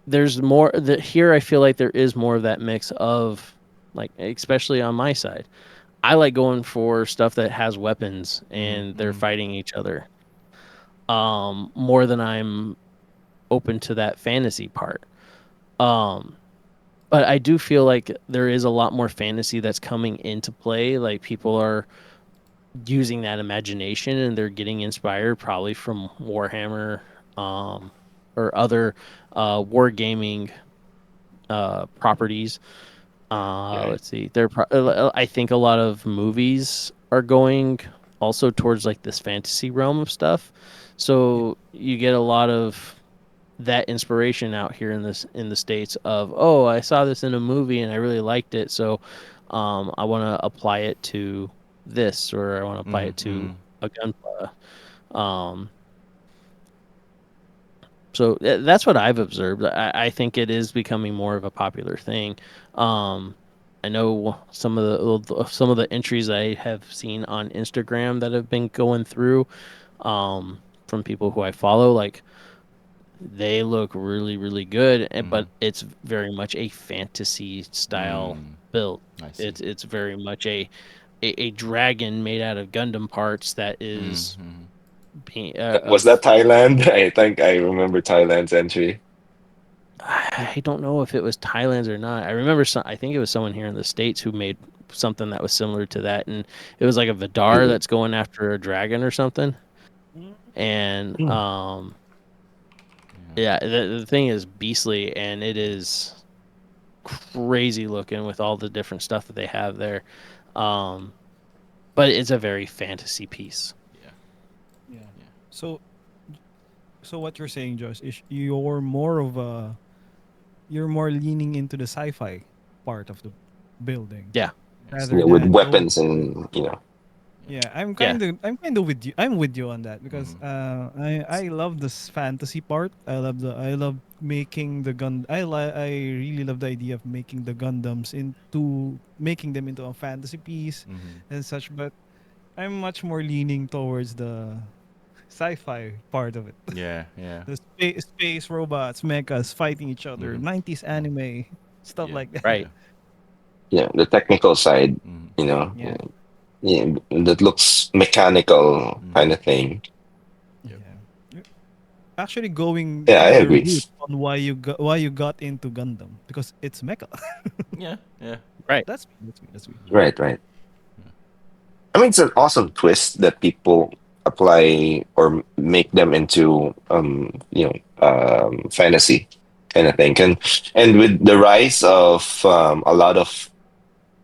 there's more that here. I feel like there is more of that mix of like, especially on my side. I like going for stuff that has weapons and they're fighting each other. More than I'm open to that fantasy part. Um, but I do feel like there is a lot more fantasy that's coming into play. Like people are using that imagination and they're getting inspired probably from Warhammer, or other wargaming properties. Right. Let's see. I think a lot of movies are going also towards like this fantasy realm of stuff. So you get a lot of that inspiration out here in the States of, oh, I saw this in a movie and I really liked it, so I want to apply it to this, or I want to apply it to a gunpla. Um, so that's what I've observed. I think it is becoming more of a popular thing. Um, I know some of the entries I have seen on Instagram that have been going through, from people who I follow, like they look really really good, but it's very much a fantasy style build. I see. It's very much a dragon made out of Gundam parts that is being Was that of. Thailand? I think I remember Thailand's entry. I don't know if it was Thailand's or not. I remember I think it was someone here in the States who made something that was similar to that, and it was like a Vidar Mm. that's going after a dragon or something. And Mm. yeah, the thing is beastly, and it is crazy looking with all the different stuff that they have there. Um, but it's a very fantasy piece. Yeah. Yeah. Yeah. So So what you're saying, Josh, is you're more of a you're more leaning into the sci-fi part of the building Yeah. Yes. rather With than going. weapons and Yeah, Yeah. I'm kind of with you. I'm with you on that because Mhm. I love this fantasy part. I love making the gun. I really love the idea of making the Gundams into making them into a fantasy piece Mhm. and such. But I'm much more leaning towards the sci-fi part of it. Yeah, yeah, The space robots, mechas fighting each other, mhm, 90s anime, stuff yeah, like that. Right. yeah, the technical side, mhm, you know, Yeah, yeah, that looks mechanical mhm, kind of thing. yep, yeah. Actually, going Yeah, I through the agree. route on why you got into Gundam because it's mecha. yeah, yeah, Right. That's me. mhm, Right, right. I mean, it's an awesome twist that people apply or make them into, fantasy kind of thing. And with the rise of a lot of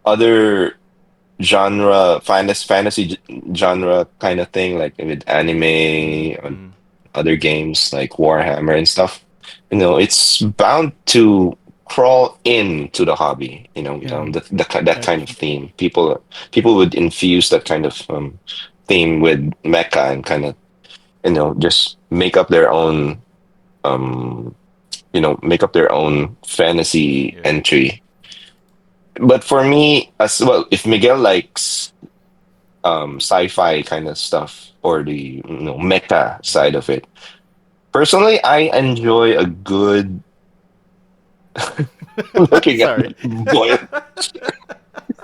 other genre kind of thing, like with anime mhm, and mhm, other games like Warhammer and stuff, it's bound to crawl into the hobby. Yeah, That that's kind of true. theme. People would infuse that kind of theme with mecha and kind of just um make up their own fantasy yeah, entry. But for me as well, if Miguel likes sci-fi kind of stuff or the mecha side of it. Personally, I enjoy a good mhm. looking at Sorry. the boy.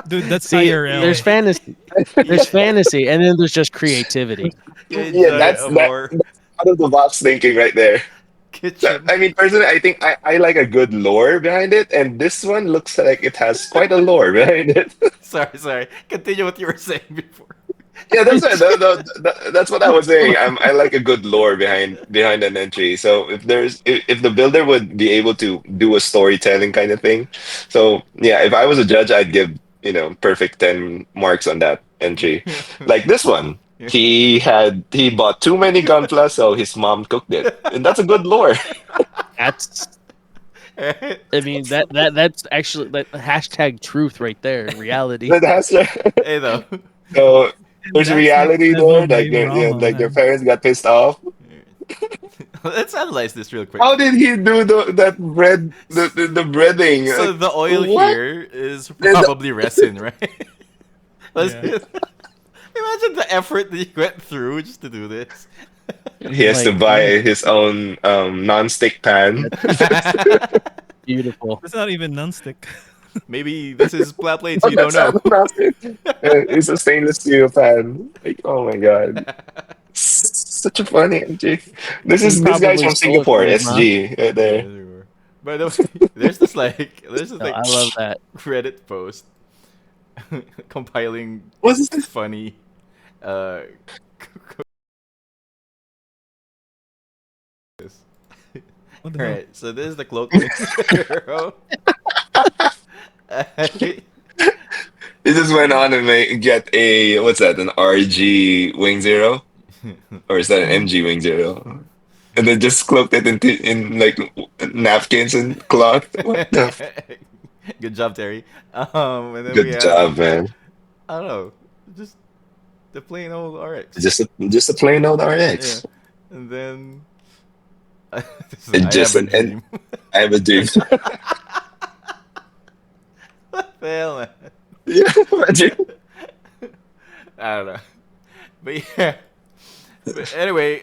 Dude, that's See, IRL. there's fantasy. There's fantasy, and then there's just creativity. You Yeah, enjoy that's a that more that's out of the box thinking right there. kitchen. I mean, personally, I think I like a good lore behind it, and this one looks like it has quite a lore behind it. Sorry, sorry. Continue what you were saying before. Yeah, that's right. That's what I was saying. I like a good lore behind an entry. So if the builder would be able to do a storytelling kind of thing, so yeah, if I was a judge, I'd give perfect 10 marks on that entry. Like this one, he bought too many gunpla, so his mom cooked it, and that's a good lore. That's. Right? I mean that's actually that hashtag truth right there. Reality. But that's Hey, though. so And there's that's next reality level there. Like brain rama, their man. parents got pissed off. Let's analyze this real quick. How did he do that bread, the breading? So Like, the oil what? here is The- probably resin, right? Let's Yeah. imagine the effort that you went through just to do this. he has to Like, yeah, buy his own non-stick pan. that's beautiful. That's not even non-stick. Maybe this is flat plates Oh, you don't that's not know. non-stick. It's a stainless steel pan. Like, oh my God. Such a funny entry. He This guy's probably from stole it Singapore, from his mom. SG, right Yeah, there. they were. By the way, there's this No, like I love that. Reddit post compiling What's this? funny uh this. What the All hell? right, so this is the cloak hero. He just went on and get a what's that? An RG Wing Zero, or is that an Mhm. MG Wing Zero? And then just cloaked it in like napkins and cloth. What the? Good job, Terry. And then we Good have job, man. I don't know, just the plain old RX. Just a plain old Yeah, RX. and then this is, It I have just a and dream. I have a dream. What the hell, man? Yeah, imagine. I don't know, but yeah. But anyway,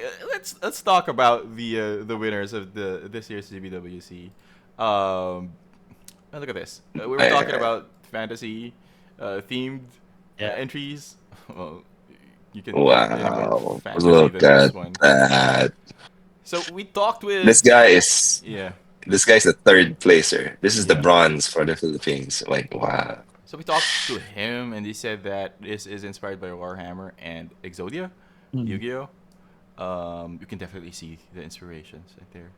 let's talk about the winners of the this year's GBWC. Look at this. We were talking I- about fantasy themed Yeah. entries. Well, you can get any more Wow, fantasy look than this at one. that. So we talked This with guy is yeah. this guy's the third placer. This is the Yeah. bronze for the Philippines. Like, wow. So we talked to him, and he said that this is inspired by Warhammer and Exodia, Mhm. Yu-Gi-Oh. You can definitely see the inspirations right there.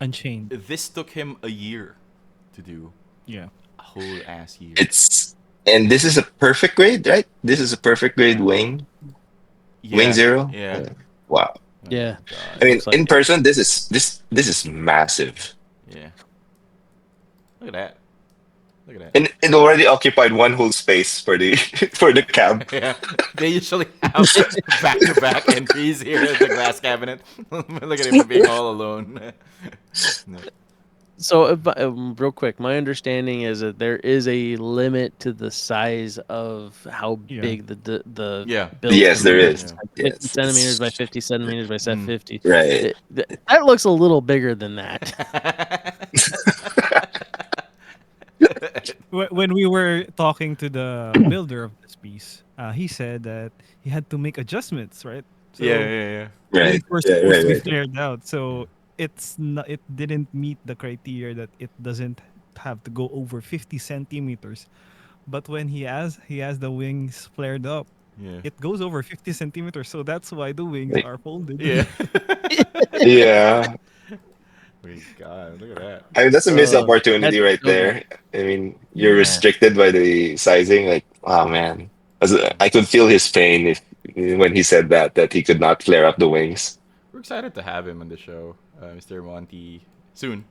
Unchained. This took him a year to do, Yeah. a whole ass year. It's and this is a perfect grade, right? This is a perfect grade Yeah. wing Yeah, zero. yeah. Wow. Oh my Yeah. god. I mean, Looks like in it. person, this is massive, Yeah. Look at that. Look at and it already occupied one whole space for the for the cab. that. Yeah. They usually have back-to-back entries here at the glass cabinet. Look at him being all alone. No. So, real quick, my understanding is that there is a limit to the size of how Yeah. big the Yeah. builds Yes, can there be. is. Yeah. Like 50 Yes, centimeters by it's 50 centimeters by Mm. 50. right. That looks a little bigger than that. When we were talking to the builder of this piece, he said that he had to make adjustments, right? Yeah, So yeah, yeah. the Right. wings were Yeah. supposed Right. to be Right. flared out, so it didn't meet the criteria that it doesn't have to go over 50 centimeters. But when he has the wings flared up, Yeah. it goes over 50 centimeters. So that's why the wings Like, are folded. Yeah. yeah. My god, look at that. I mean, that's a missed Uh, opportunity that's right so good. there. I mean, you're Yeah. Yeah. restricted by the sizing. Like, oh man, I could feel his pain if when he said that he could not flare up the wings We're excited to have him on the show, Mr. Monty, soon.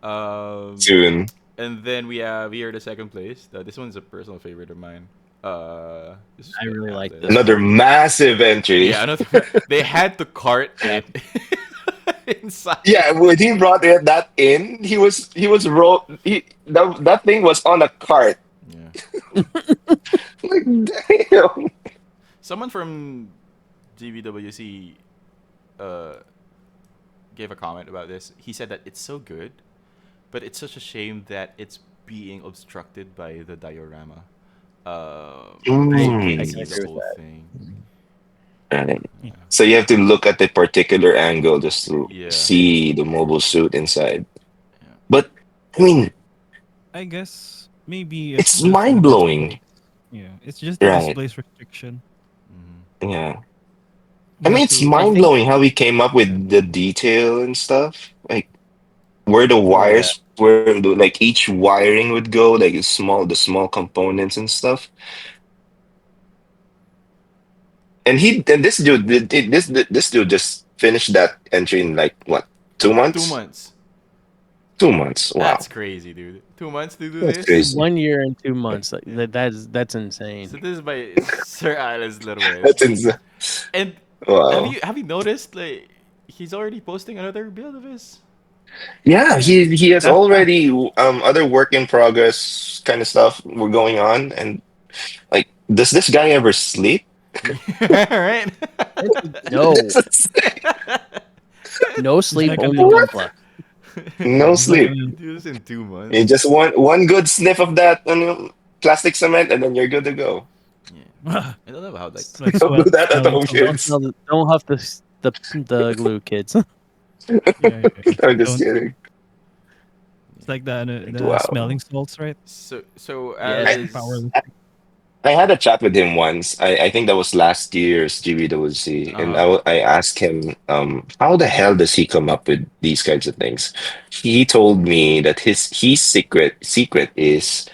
Um, soon. and then we have here the second place. This one's a personal favorite of mine. This is I really like fantastic. this Another one. massive entry. Yeah, another. They had to cart Yeah. it inside. Yeah, when he brought that in, he was roll. That thing was on a cart. Yeah. Like, damn. Someone from GBWC uh, gave a comment about this. He said that it's so good, but it's such a shame that it's being obstructed by the diorama. So you I can't can see the agree with whole that. thing. Right. Yeah. So you have to look at the particular angle just to Yeah. see the mobile suit inside. Yeah. But I mean, I guess maybe it's it's just the mind blowing. displays. Yeah, it's just the Right. displays restriction. Hmm. Yeah. I You mean, have it's to. I mind think blowing how he came up Yeah. with the detail and stuff. Like where the yeah. wires were, like each wiring would go, like the small components and stuff. And this dude just finished that entry in like what, two 2 months. months? 2 months. That's Wow, crazy, dude. 2 months to do that's this. crazy. 1 year and 2 months. Yeah. That's insane. So this is by Sir Alice That's Lorwes. insane. And have Wow. you noticed like he's already posting another build of his? Yeah, Yeah. he has That fast. already other work in progress kind of stuff were going on, and like, does this guy ever sleep? Right? No, That's no He's sleep, like only an. what? gun fluff. No He's like sleep. an. Do this in two You months. just want one good sniff of that plastic cement, and then you're good to go. Yeah. I don't know how like It's like Don't do that at smelling home, salts. Don't kids. tell don't huff the glue, kids. Yeah, yeah. I'm just Don't. kidding. It's like the Wow. smelling salts, right? so Yes. I, as Power. I had a chat with him once. I think that was last year's GBWC, and uh I asked him, how the hell does he come up with these kinds of things? He told me that his secret is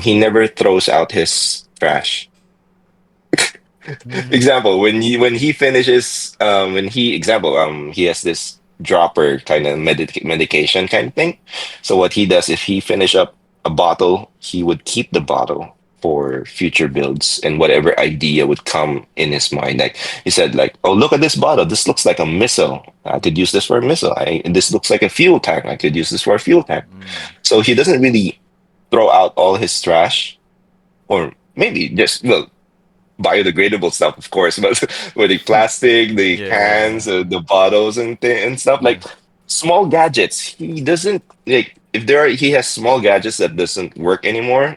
he never throws out his trash. Mm. Example, when he finishes when he example he has this dropper kind of medication kind of thing. So what he does, if he finish up a bottle, he would keep the bottle for future builds and whatever idea would come in his mind. Like he said, like, oh, look at this bottle, this looks like a missile, I could use this for a missile. This looks like a fuel tank, I could use this for a fuel tank. mm, So he doesn't really throw out all his trash, or maybe just, well, biodegradable stuff, of course, but with the plastic, the yeah, yeah, yeah. cans, the bottles, and stuff, Mm, like small gadgets. He doesn't like, if there are he has small gadgets that doesn't work anymore.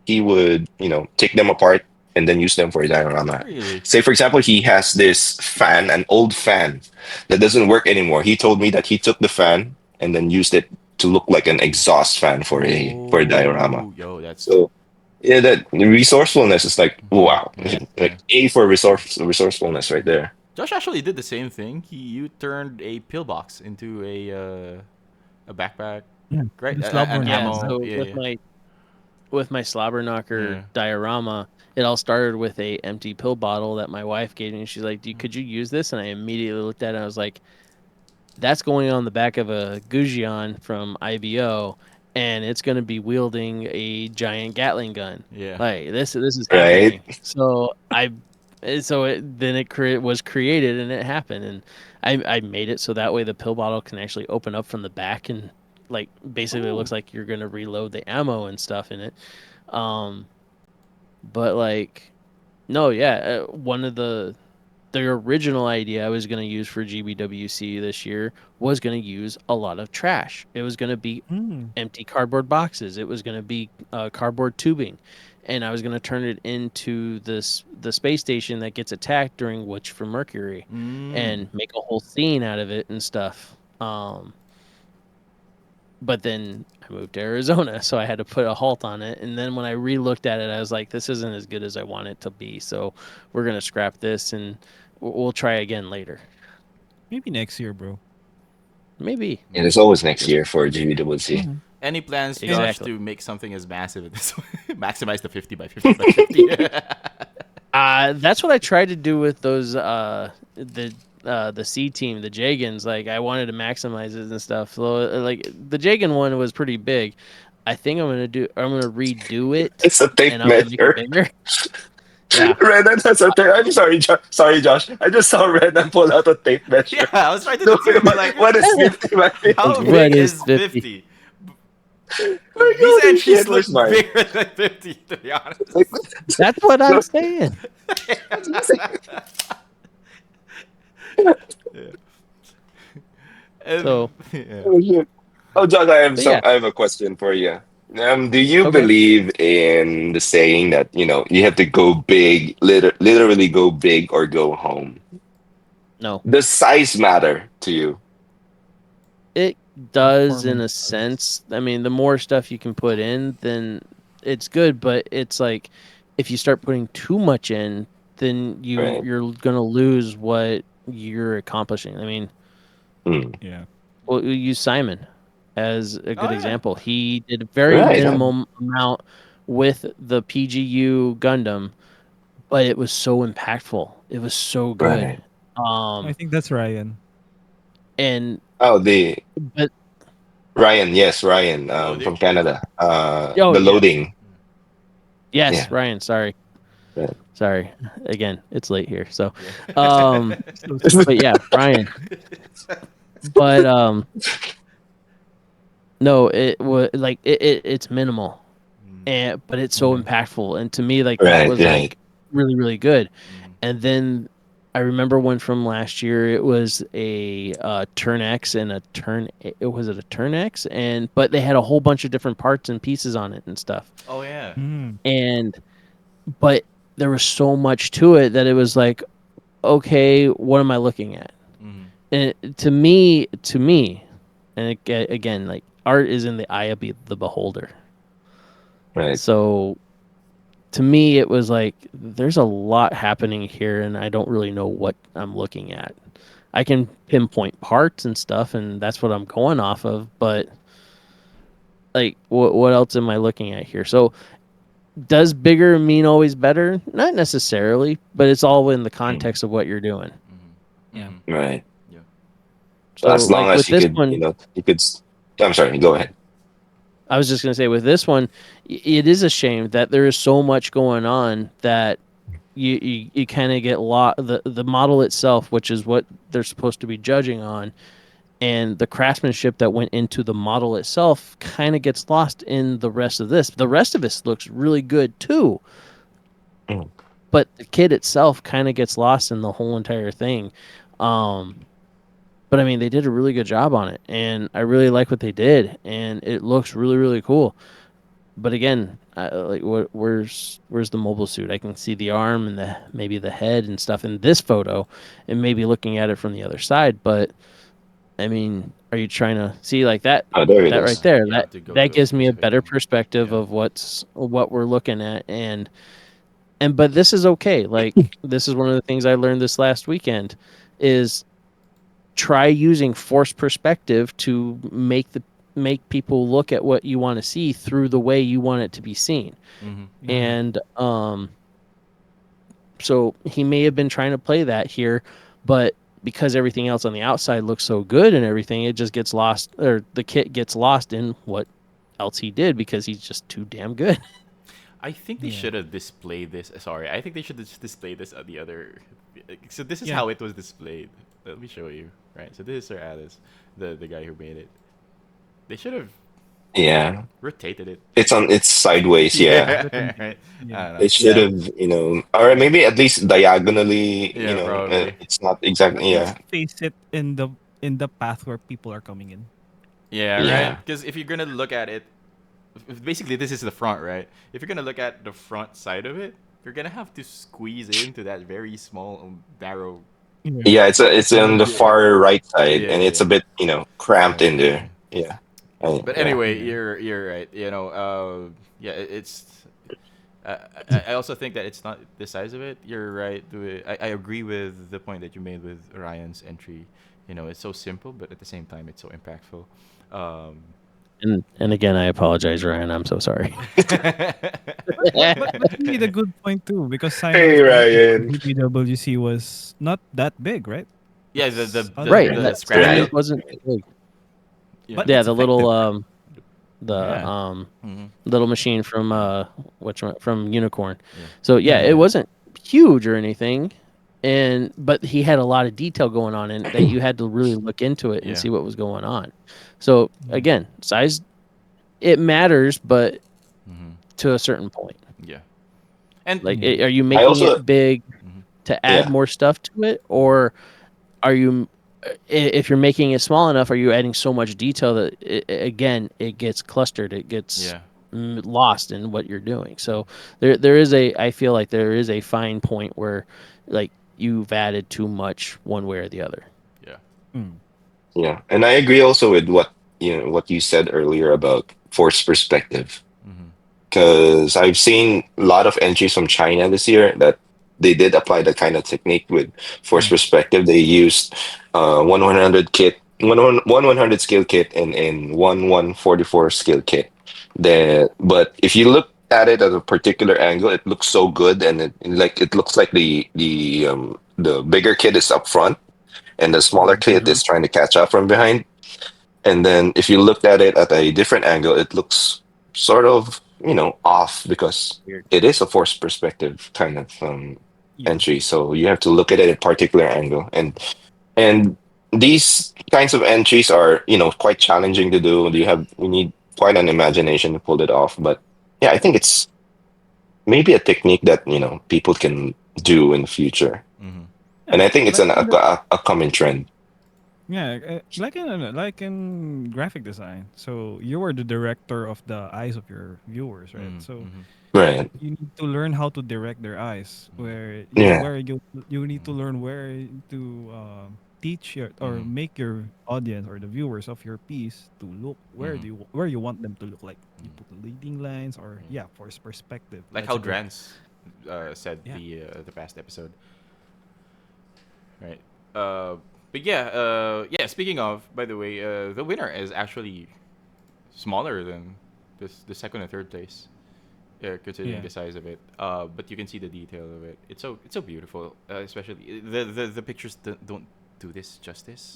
He would, take them apart and then use them for a diorama. really? Say, for example, he has this fan, an old fan that doesn't work anymore. He told me that he took the fan and then used it to look like an exhaust fan for a diorama. Oh, yo, that's So yeah, that resourcefulness is like, mhm, wow, yeah, yeah. like A for resourcefulness right there. Josh actually did the same thing. You turned a pillbox into a backpack, Yeah. right? The slab An burner. Yeah. ammo. So Yeah, with yeah. my with my slobber knocker diorama, it all started with a empty pill bottle that my wife gave me. She's like, could you use this? And I immediately looked at it and I was like, that's going on the back of a Goujian from IBO, and it's going to be wielding a giant Gatling gun. Yeah. Like this is Right. happening. Then it was created and it happened, and I made it so that way the pill bottle can actually open up from the back and like basically it looks like you're going to reload the ammo and stuff in it. But like, no, yeah, one of the original idea I was going to use for GBWC this year was going to use a lot of trash. It was going to be empty cardboard boxes. It was going to be cardboard tubing, and I was going to turn it into the space station that gets attacked during Witch for Mercury, and make a whole scene out of it and stuff. But then I moved to Arizona, so I had to put a halt on it. And then when I re-looked at it, I was like, this isn't as good as I want it to be. So we're going to scrap this, and we'll try again later. Maybe next year, bro. Maybe. And it's always next year for GBWC. Any plans, Josh, Exactly. to make something as massive as this one? Maximize the 50 by 50 by 50. That's what I tried to do with those the C team, the Jagans. Like I wanted to maximize it and stuff. So like the Jagan one was pretty big. I think I'm gonna redo it. It's a tape and I'm gonna make measure. it bigger. Yeah. Renan has a tape. I'm sorry, sorry, Josh. I just saw Renan pull out a tape measure. Yeah, I was trying to So, do like, what is 50 by 50? how What big is is 50? 50? Like, These holy entries shit, look where's mine? bigger than 50, to be honest. Like, That's what I'm saying. And- So- yeah. oh, shit. Oh, Josh, But yeah. I have a question for you. Do you Okay. believe in the saying that, you have to go big, literally go big or go home? No, Does size matter to you? it does in a Performance sense. I mean, the more stuff you can put in, then it's good. But it's like if you start putting too much in, then Right. you're gonna lose what you're accomplishing. I mean, Hmm. Yeah. well, we use Simon as a good yeah. example. He did a very Right. minimum amount with the PGU Gundam, but it was so impactful. It was so good. Right. I think that's Ryan. And Oh, but Ryan, yes, Ryan, Loading? from Canada. Oh, The yeah. loading. yes, Yeah. Ryan. Sorry, Yeah. sorry. Again, it's late here. So, Yeah. but yeah, Ryan. But no, it was like it's minimal, but it's so impactful. And to me, like that Right, was right. like really, really good. And then I remember one from last year. It was a Turn X and a Turn. Was it a Turn X? But they had a whole bunch of different parts and pieces on it and stuff. Oh, yeah. But there was so much to it that it was like, okay, what am I looking at? And to me, and again, like art is in the eye of the beholder. Right. So to me, it was like there's a lot happening here, and I don't really know what I'm looking at. I can pinpoint parts and stuff, and that's what I'm going off of. But like, what else am I looking at here? So, does bigger mean always better? Not necessarily, but it's all in the context of what you're doing. Yeah. Right. So, As long like as with you this could, one, you could. I'm sorry. Go ahead. I was just going to say with this one, it is a shame that there is so much going on that you kind of get the model itself, which is what they're supposed to be judging on, and the craftsmanship that went into the model itself kind of gets lost in the rest of this. The rest of this looks really good too, but the kit itself kind of gets lost in the whole entire thing. But I mean, they did a really good job on it, and I really like what they did, and it looks really, really cool. But again, like, where's the mobile suit? I can see the arm and maybe the head and stuff in this photo, and maybe looking at it from the other side. But I mean, are you trying to see like that? Oh, there it that is. right there. You have to go That to gives me a specific better thing. perspective Yeah. of what we're looking at, and but this is okay. Like this is one of the things I learned this last weekend is try using forced perspective to make make people look at what you want to see through the way you want it to be seen. Mm-hmm. And so he may have been trying to play that here, but because everything else on the outside looks so good and everything, it just gets lost, or the kit gets lost in what else he did because he's just too damn good. I think they Yeah. should have displayed this. Sorry, I think they should have just displayed this on the other. So this is Yeah. how it was displayed. Let me show you. Right. So this is Sir Alice, the guy who made it. They should have Yeah. rotated it. It's sideways, yeah. Yeah. Right. Yeah. I don't know. It should Yeah. have, or maybe at least diagonally, Yeah, probably. it's not At exactly, least yeah. face it in the path where people are coming in. Yeah. Right. Yeah. Because if you're gonna look at it, basically this is the front, right? If you're gonna look at the front side of it, you're gonna have to squeeze into that very small, narrow. Yeah. Yeah, it's on the Yeah. far right side Yeah. and it's Yeah. a bit, cramped Yeah. in there. Yeah. But Yeah. anyway, Yeah. you're right. Yeah, it's. I also think that it's not the size of it. You're right. I agree with the point that you made with Ryan's entry. It's so simple, but at the same time, it's so impactful. Um, And again, I apologize, Ryan. I'm so sorry. But he made a good point too, because Hey, Simon's entry to Ryan. GBWC was not that big, right? yeah, the the It's the, Right. the That scratch Right. Simon's build. wasn't big. Yeah. But Yeah, it's the little effective. the Yeah. Mhm. little machine from from Unicorn. Yeah. So yeah, it Yeah. wasn't huge or anything, but he had a lot of detail going on in that you had to really look into it and Yeah. see what was going on. So Yeah. again, size, it matters, but Hmm. to a certain point. Yeah. And Like, Yeah. are you I making also, it big mhm. to add yeah. more stuff to it, or are you, if you're making it small enough, are you adding so much detail that again it gets clustered, it gets Yeah. lost in what you're doing? So there is I feel like there is a fine point where like you've added too much one way or the other. Yeah. Mm. Yeah. And I agree also with what you said earlier about force perspective. Hmm. Because I've seen a lot of entries from China this year that they did apply that kind of technique with force Yeah. perspective. They used 100 kit, 100 skill kit and 144 skill kit. But if you look at it at a particular angle, it looks so good, and it looks like the bigger kit is up front and the smaller kit Hmm. is trying to catch up from behind. And then if you looked at it at a different angle, it looks sort of, off because Weird. it is a forced perspective kind of Yeah. entry. So you have to look at it at a particular angle. And these kinds of entries are, quite challenging to do. You need quite an imagination to pull it off. But yeah, I think it's maybe a technique that, people can do in the future. Hmm. And Yeah. I think it's Like in the, a common trend. yeah, like in graphic design. So you are the director of the eyes of your viewers, right? Hmm. So Hmm. Right. you need to learn how to direct their eyes, Yeah. where you need to learn where to teach your or Hmm. make your audience or the viewers of your piece to look Hmm. where you want them to look. Like you put the leading lines, or Hmm. yeah, for perspective. Like That's how a good, Drance said yeah. the past episode, right? But yeah, yeah. Speaking of, by the way, the winner is actually smaller than the second and third place, considering Yeah. the size of it. But you can see the detail of it. It's so beautiful. Especially the pictures don't do this justice.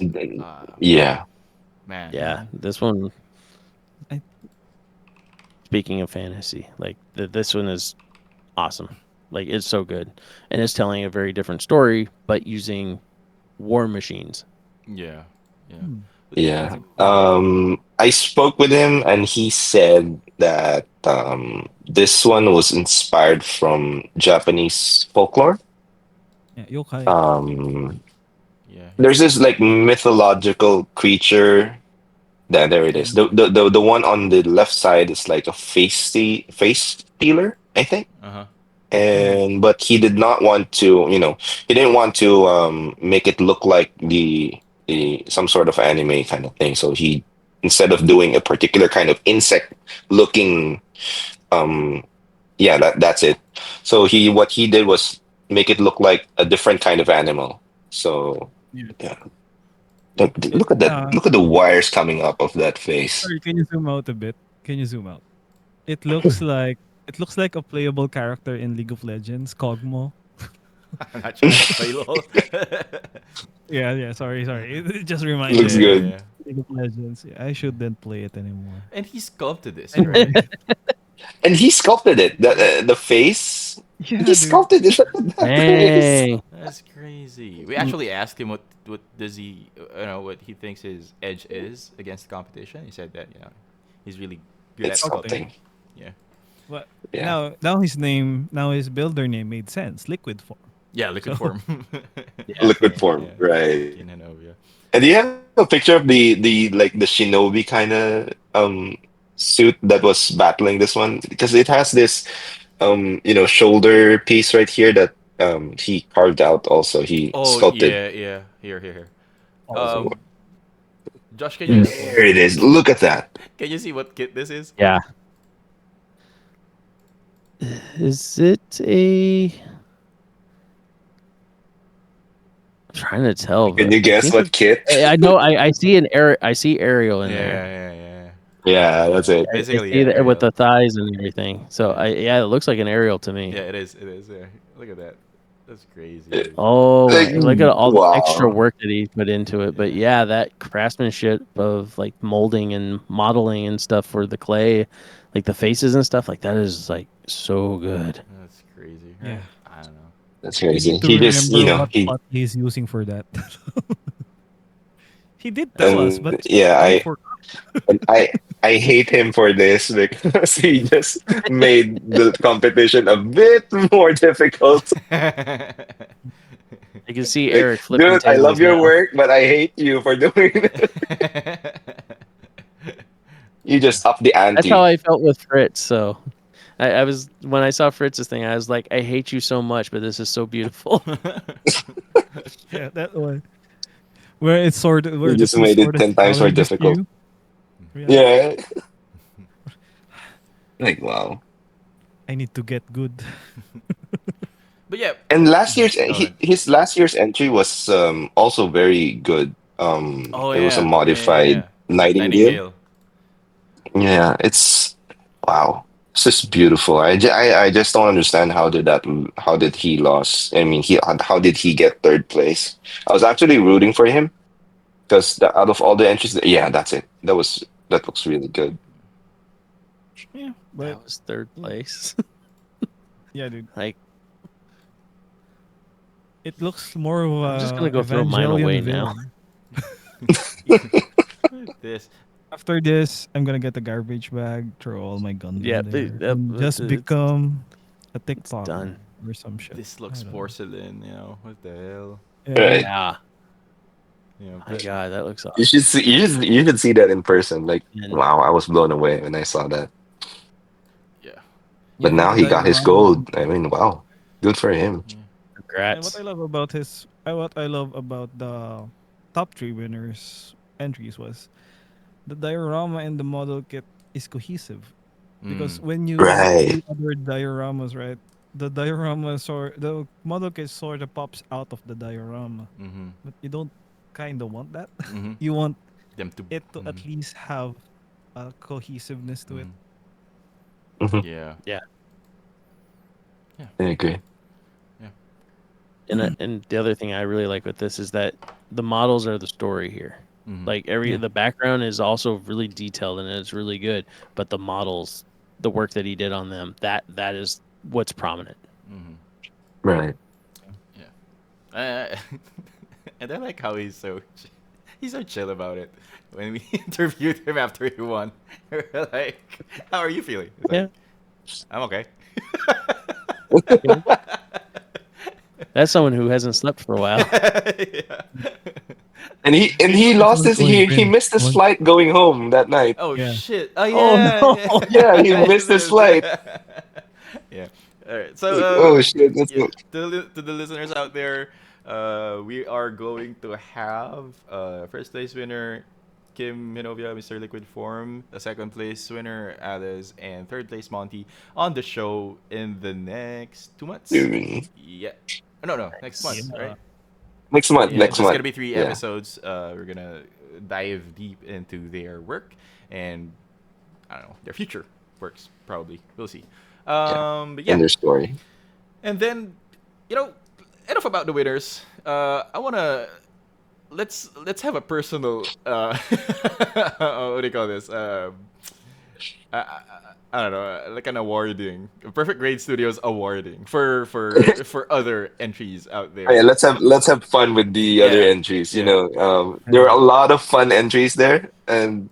Yeah. Man. Yeah, Yeah. this one. I Speaking of fantasy, like this one is awesome. Like it's so good, and it's telling a very different story, but using war machines. Yeah. Yeah. hmm. Yeah. Yeah. I spoke with him and he said that this one was inspired from Japanese folklore. Yeah, yokai. Um, Yeah. there's this like mythological creature. There it Yeah. is. The one on the left side is like a face stealer, I think. Uh huh. Mm-hmm. And but he did not want to, he didn't want to make it look like the some sort of anime kind of thing. So he, instead of doing a particular kind of insect looking, um yeah, that's it. So what he did was make it look like a different kind of animal. So Yeah. yeah. Look at that! Uh, Look at the wires coming up of that face. sorry, can you zoom out a bit? Can you zoom out? It looks like it looks like a playable character in League of Legends, Kog'Maw. I'm not sure. I don't play LOL. Yeah, yeah. Sorry, sorry. It just Looks reminded me of good. Yeah. League of Legends. Yeah, I shouldn't play it anymore. And he sculpted this, right? Anyway, And he sculpted it. The face. He yeah, dude. sculpted it. Look at that face. Dang. That's crazy. We Mm, actually asked him what does he what he thinks his edge is against the competition. He said that he's really good It's at sculpting. sculpting. Yeah, But Yeah. now his builder name made sense. Liquid form. yeah, liquid So form. yeah. Liquid form. Yeah, Right. in Hanovia. And do you have a picture of the like the shinobi kind of suit that was battling this one? Because it has this shoulder piece right here that he carved out also. He Oh sculpted. yeah, yeah. Here. also, Um, Josh, Mm, There it is. Look at that. can you see what kit this is? yeah. Is it a? I'm trying to tell, Can but you I guess think what kit? I know. I see an air. I see Ariel in there. Yeah. Yeah, that's it. I Basically, see yeah, that with Ariel. the thighs and everything. So Yeah. it looks like an aerial to me. Yeah, it is. It is. Yeah. Look at that. That's crazy, Uh, dude. Oh Like, my! Look at all the extra wow. work that he put into it. But Yeah. yeah, that craftsmanship of like molding and modeling and stuff for the clay, like the faces and stuff, like that is like so good. That's crazy, yeah. right? I don't know. That's We crazy. need to He just, remember what he pot he's using for that. He did tell That's us, and but yeah, we I forgot. and I hate him for this because he just made the competition a bit more difficult. I can see Like, Eric flipping dude, I love tables your now. work, but I hate you for doing it. You just up the That's how ante. I felt with Fritz. So I was when I saw Fritz's thing, I was like, I hate you so much, but this is so beautiful. Yeah, that one. Where it's sort of You where the just two made it sort of 10 times more challenges difficult. you. Yeah. Yeah. Like, wow. I need to get good. But yeah, And last year's go ahead. his last year's entry was also very good. Oh It was a yeah. modified Nightingale. Nightingale. Yeah, it's wow. It's just beautiful. I just don't understand how did he lost? I mean, how did he get third place? I was actually rooting for him because out of all the entries, yeah, that's it. That looks really good. Yeah, but That was third yeah, place. yeah, dude. Like It looks more of I'm just gonna a go throw mine Evangelion away now. villain. This. After this, I'm gonna get a garbage bag, throw all my Yeah, Gundam there, and just it's become a it's TikToker done. or some shit. This I looks don't know. porcelain. What the hell? Yeah, Right. dude. Yeah. My But God, that looks You awesome. should see you should see that in person. Like, And wow, I was blown away when I saw that. yeah. But Yeah, now the he got his diorama. gold. I mean, wow, good for him. Yeah. And what I congrats. love about what I love about the top three winners entries was the diorama and the model kit is cohesive. Because Mm. when you Right. see other dioramas, right, the model kit sort of pops out of the diorama, Mm-hmm. but you don't kind of want that. Mm-hmm. You want Them to. it to Mm-hmm. at least have a cohesiveness to it. Mm-hmm. Hmm. Yeah. Yeah. Yeah. I agree. Yeah. And the other thing I really like with this is that the models are the story here. Mm-hmm. Like Yeah. the background is also really detailed and it's really good, but the models, the work that he did on them, that is what's prominent. Mm-hmm. Right. Yeah. And I like how he's so chill about it. When we interviewed him after he won, we were like, "How are you feeling?" He's Yeah. like, "I'm okay." That's someone who hasn't slept for a while. Yeah. And he It's lost only his going he win. missed his flight going home that night. Oh Yeah. shit! Oh Oh yeah, no. Yeah, he yeah. missed his flight. Yeah. All right. So, Like, oh shit, that's yeah, to the listeners out there, we are going to have first place winner Kim Minovia, Mr. Liquid Form, the second place winner Alice, and third place Monty on the show in the next 2 months. Dude. Yeah. No, next month, Nice. Yeah. right? Next month. Yeah, Next just month. gonna be three Yeah. episodes. We're gonna dive deep into their work and I don't know their future works. Probably we'll see. Yeah. But And yeah, their story. and then you know enough about the winners. I wanna let's have a personal what do you call this? I, I, I don't know, like an awarding, Perfect Grade Studios awarding for other entries out Oh, yeah, there. let's have fun with the other Yeah, entries. yeah, There are a lot of fun entries there, and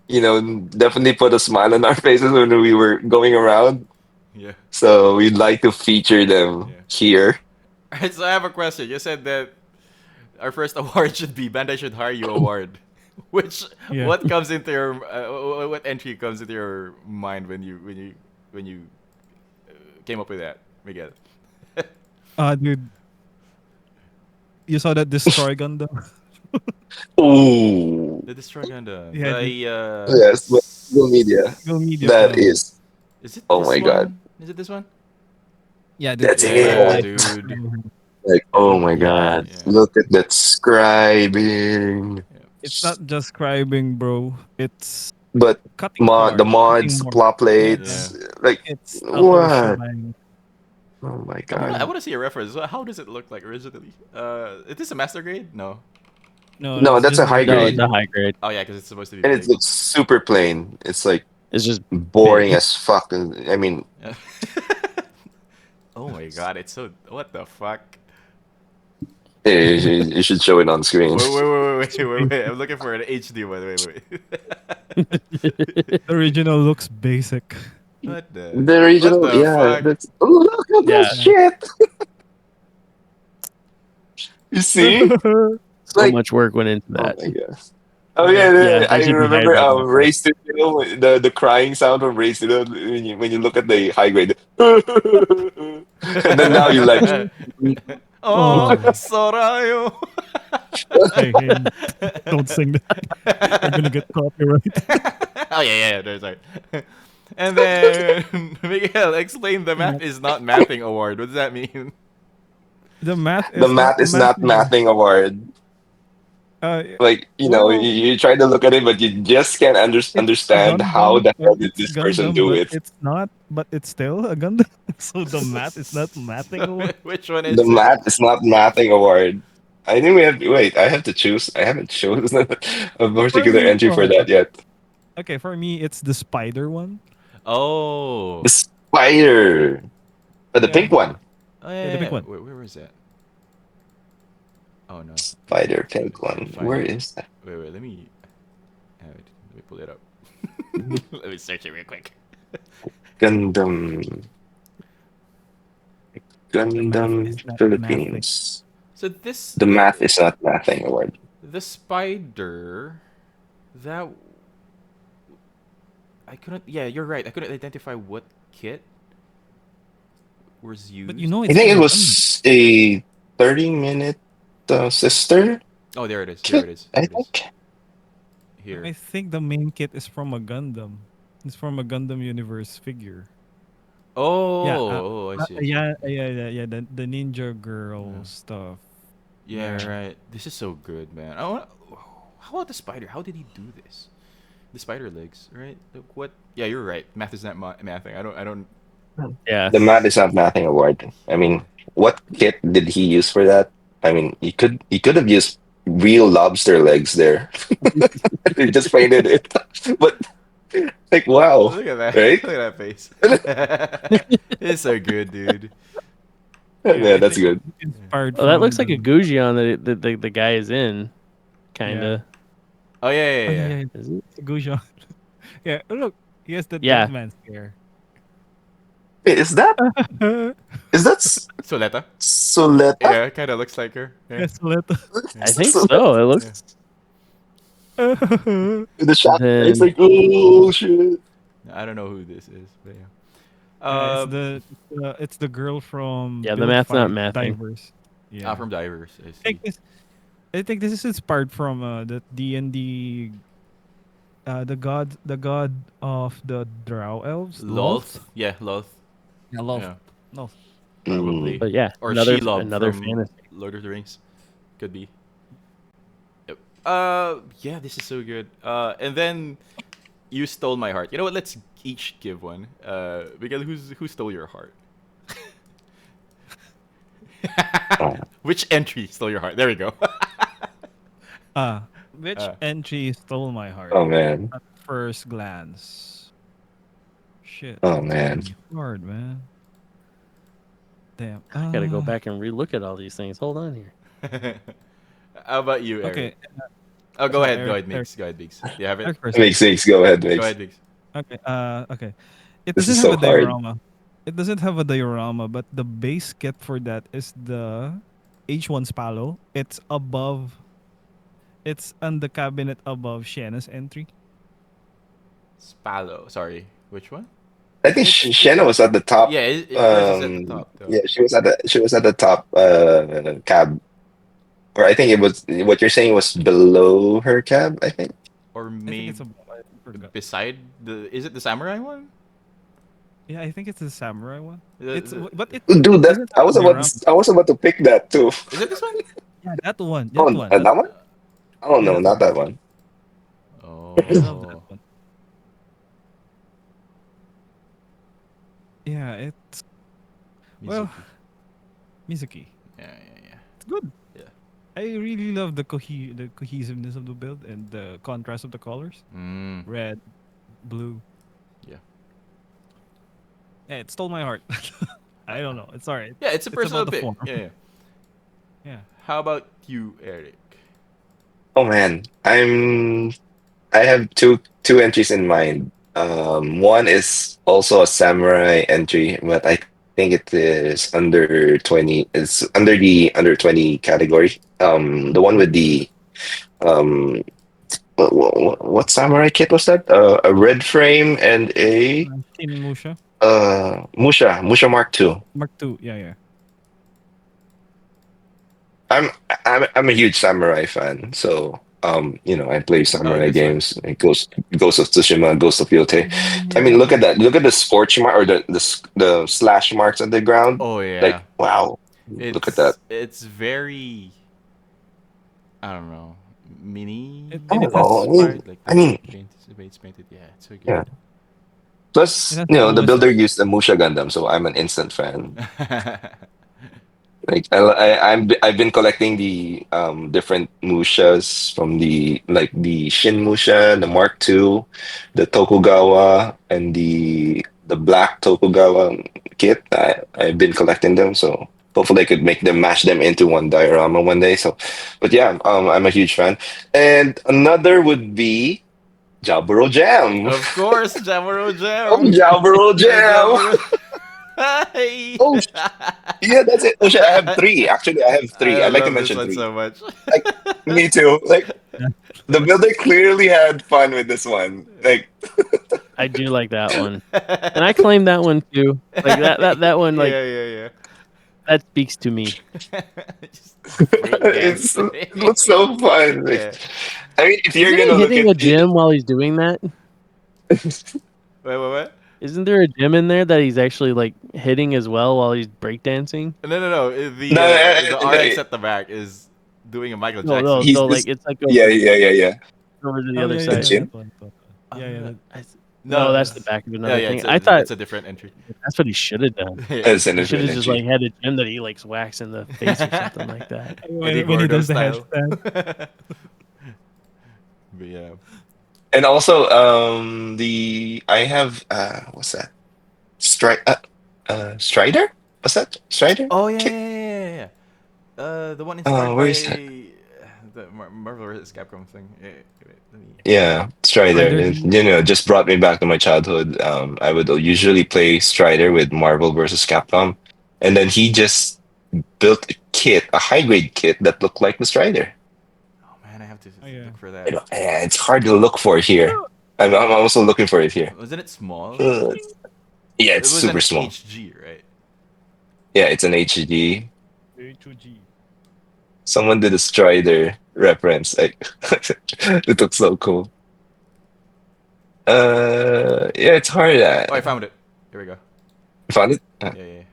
definitely put a smile on our faces when we were going around. yeah, So we'd like to feature them yeah. here. Alright, so I have a question. You said that our first award should be Bandai should hire you award. Which Yeah. what comes into your what entry comes into your mind when you came up with that, Miguel? Dude, you saw that destroy Gundam? Ooh, The Destroy Gundam Yeah, by dude. yes, but Go Media. Go Media That film. is. is it Oh this my God, one? Is it this one? Yeah, dude. that's Yeah, it. dude. Like, Yeah, oh my yeah, God, yeah, look at that scribing. yeah. It's not just scribing, bro. It's But cutting the parts, cutting mods, more. plot Yeah. Yeah. plates, like It's the whole what? shebang. Oh my I God. want to see a reference. So how does it look like originally? Is this a master grade? No. No, No, it's that's just a a high No, regular. it's grade, a high grade. Oh yeah, because it's supposed to be and it big. looks super plain. It's like It's just boring big. as fuck. I mean, Yeah. Oh my god, it's so what the fuck? you should show it on screen. Wait. I'm looking for an HD one. Wait. The original looks basic. The What original, the yeah. fuck? That's look at this Yeah, Yeah. shit. You see? so Like, much work went into oh that. my god. Oh Yeah. yeah, Yeah, they I should be hired remember by that point. Ray Studio, the crying sound from Ray Studio when you look at the high grade. And then now you like Oh, Oh, Sorayo. hey, don't sing that. We're gonna get copyright. Oh yeah, that's right. And then Miguel, explain the math is not mathing award. What does that mean? The math the is not math the is not math. mathing award. Uh, Like, well, you try to look at it, but you just can't it's a understand how Gundam, the but hell did it's a this person Gundam, do but it. it's not. But it's still a Gundam. So the math is not mathing So, award. which one The is it? math is not mathing award. I think we have wait, I have to choose. I haven't chosen a For particular me, entry for that yet. okay, for me, it's the spider one. The Oh. spider. The Yeah, pink one. Oh yeah, the yeah. big one. Where was that? Oh no. Spider Let me, pink let me one. find Where it. is that? Wait. Let me pull it up. Let me search it real quick. Gundam. The math is Gundam not mathing. Philippines. So this The math is not mathing award. the spider that I couldn't. Yeah, you're right. I couldn't identify what kit was But you used. know I it's think from it a Gundam. was a 30-minute sister Oh, there it is. There kit, it is. I There it is. think. Here. I think the main kit is from a Gundam. It's from a Gundam universe figure. Yeah, Oh, I see. yeah. The ninja girl Yeah. stuff. Yeah, Yeah. right. This is so good, man. How about the spider? How did he do this? The spider legs, right? What? Yeah, you're right. Math is not mathing. I don't. Yeah, The math is not mathing award. I mean, what kit did he use for that? I mean, he could have used real lobster legs there. He just painted it. But like wow, Look at that. right? Look at that face. It's so good, dude. Yeah, Yeah, I that's think good. inspired well, that from looks like a the. Gujion that the guy is in, kind Yeah. of. Oh Oh yeah. yeah. Is it? It's Gujan. Yeah, look, he has the dead Yeah, man scare. Wait, is that Soleta. Soleta? Yeah, kind of looks like her. Yeah. Yes, let. I think Soleta? so. It Yeah. looks. The shot, it's Then like oh shit. I don't know who this is, but yeah. It's Uh, it's the girl from yeah, the Build math's not Fight mathing. Divers. Yeah. from Divers. I I see. think this I think this is inspired from the D&D the god of the Drow elves, Loth. Loth. Yeah, Loth. Yeah, Loth. Yeah, Loth. Mm. probably. But yeah, Or another Shelob another from fantasy. Lord of the Rings. Could be. Yeah, this is so good. And then you stole my heart. You know what? Let's each give one. Because who stole your heart? Oh, Which entry stole your heart? There we go. Which Uh, entry stole my heart oh man. at first glance? Shit, Oh it's man. really hard, man. Damn. I gotta go back and relook at all these things. Hold on here. How about you, Okay. Eric? Oh, go ahead. Go Eric, ahead, Mix. Go ahead, Mix. Do you have it? Eric first. Makes sense. Go ahead, Go Mix. ahead, Mix. Okay. Okay. It This doesn't is have so a hard. diorama. It doesn't have a diorama, but the base kit for that is the H1 Spalo. It's above. It's on the cabinet above Shanna's entry. Spallo. Sorry. Which one? I think Shanna was at the top. Yeah, hers is at the top though. Yeah, she was at the top cab. Or I think it was what you're saying was below her cab, I think. Or I think maybe it's above. I forgot. beside the. Is it the samurai one? Yeah, I think it's the samurai one. The, It's the, but it Dude, that doesn't I have a was about diorama. to, I was about to pick that too. is it this one? Yeah, that one. Oh, That one. That that one? Oh yeah, no, that not one. that one. I love that Oh. one. Yeah, it's well, Mizuki. Mizuki. Yeah, yeah, It's good. yeah. I really love the cohesiveness of the build and the contrast of the colors. Yeah. Mm. Red, blue. Yeah. Yeah, it stole my heart. I don't know. It's alright. Yeah, it's a It's personal about the pick. form. Yeah, yeah. Yeah. How about you, Eric? Oh man, I have two entries in mind. One is also a samurai entry, but I think it is under 20. It's under 20 category. The one with the um, what samurai kit was that? A red frame and a Shin Musha. Musha Mark II. Mark II. Yeah, yeah. I'm I'm a huge samurai fan, so I play Oh, samurai this one. games. It Ghost of Tsushima, Ghost of Yote. I mean, look Yeah. at that. Look at the scorch mark or the slash marks on the ground. Oh yeah. Like, wow, look at that. It's very, I don't know, mini It I it don't has know. inspired, like I the mean, paint, the way it's painted. Yeah, it's so yeah. good. it Plus, has the always builder used the Musha Gundam, so I'm an instant fan. Like I've been collecting the different Mushas from the Shin Musha, the Mark II, the Tokugawa, and the black Tokugawa kit. I've been collecting them, so hopefully I could make them mash them into one diorama one day. So, but yeah, I'm a huge fan. And another would be Jaburo Jam. Of course, Jamaro Oh, Jam. Jaburo Jam. Jamaro. Hi. Oh, yeah, that's it. Oh shit, I have three. Actually, I have I three. I'd like to love this mention one three. so much. Like me too. Like the builder clearly had fun with this one. Like I do like that one, and I claim that one too. Like that one, like Yeah, yeah, that speaks to me. yeah. Just break dance. it looks so fun. Like Yeah. I mean, if you're Isn't he gonna look hitting at a it, gym while he's doing that? What? Isn't there a gym in there that he's actually like hitting as well while he's breakdancing? No. no, The RX at the back is doing a Michael No, Jackson. no. he's So like just it's like yeah. over to the Oh other yeah, The yeah, side. gym. that one. That one. Uh, Yeah, yeah. No, no, that's the back of yeah, another yeah. thing. I thought It's a different entry. that's what he should have done. Yeah. It's an He should have just like energy. had a gym that he likes wax in the face or something like that. Eddie When he Gordo does the style. handstand. But yeah. And also, the I have what's that? Strider? What's that? Strider Oh yeah, kit? yeah, yeah, yeah, yeah. The one inspired Where by is that? the Marvel vs. Capcom thing. Wait, let me. Yeah, Strider. Strider. Just brought me back to my childhood. I would usually play Strider with Marvel versus Capcom, and then he just built a high grade kit that looked like the Strider. Oh man, I have to Oh yeah. look for that. It's hard to look for here. I'm also looking for it here. Wasn't it small? Uh, yeah, It it's was super an small. HG, right? Yeah, it's an HG. H2G. Someone did a Strider reference. Like, it looks so cool. Yeah, it's hard. Oh, I found it. Here we go. You found it? Yeah, yeah.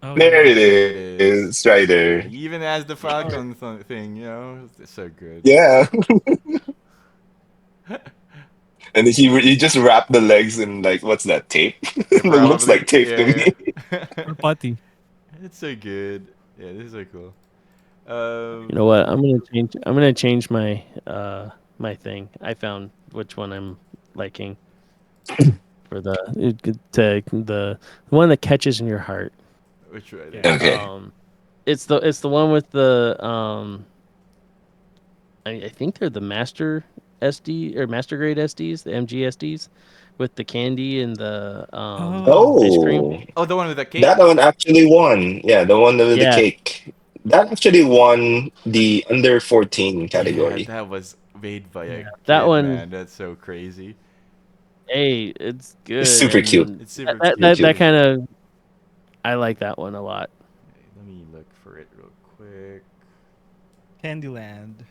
Oh There yeah. it There it is, is. it's right there. He even has the Oh, Falcon thing, you know? It's so good. Yeah, and he just wrapped the legs in like what's that tape? Yeah, It looks like probably. tape to Yeah, me. yeah. or putty. It's so good. Yeah, this is so cool. You know what? I'm gonna change my my thing. I found which one I'm liking for the one that catches in your heart. Which one? Yeah. Okay. It's the one with the I think they're the master SD or master grade SDs, the MG SDs, with the candy and the Oh. ice cream. Oh, Oh, the one with the that cake? one actually won. Yeah, the one with the Yeah, cake. That actually won the under 14 Yeah, category. that was made by a Yeah. that kid, one. man. That's so crazy. Hey, it's It's good, super cute. and It's super Super cute. that cute. kind of I like that one a lot. Okay, let me look for it real quick. Candyland.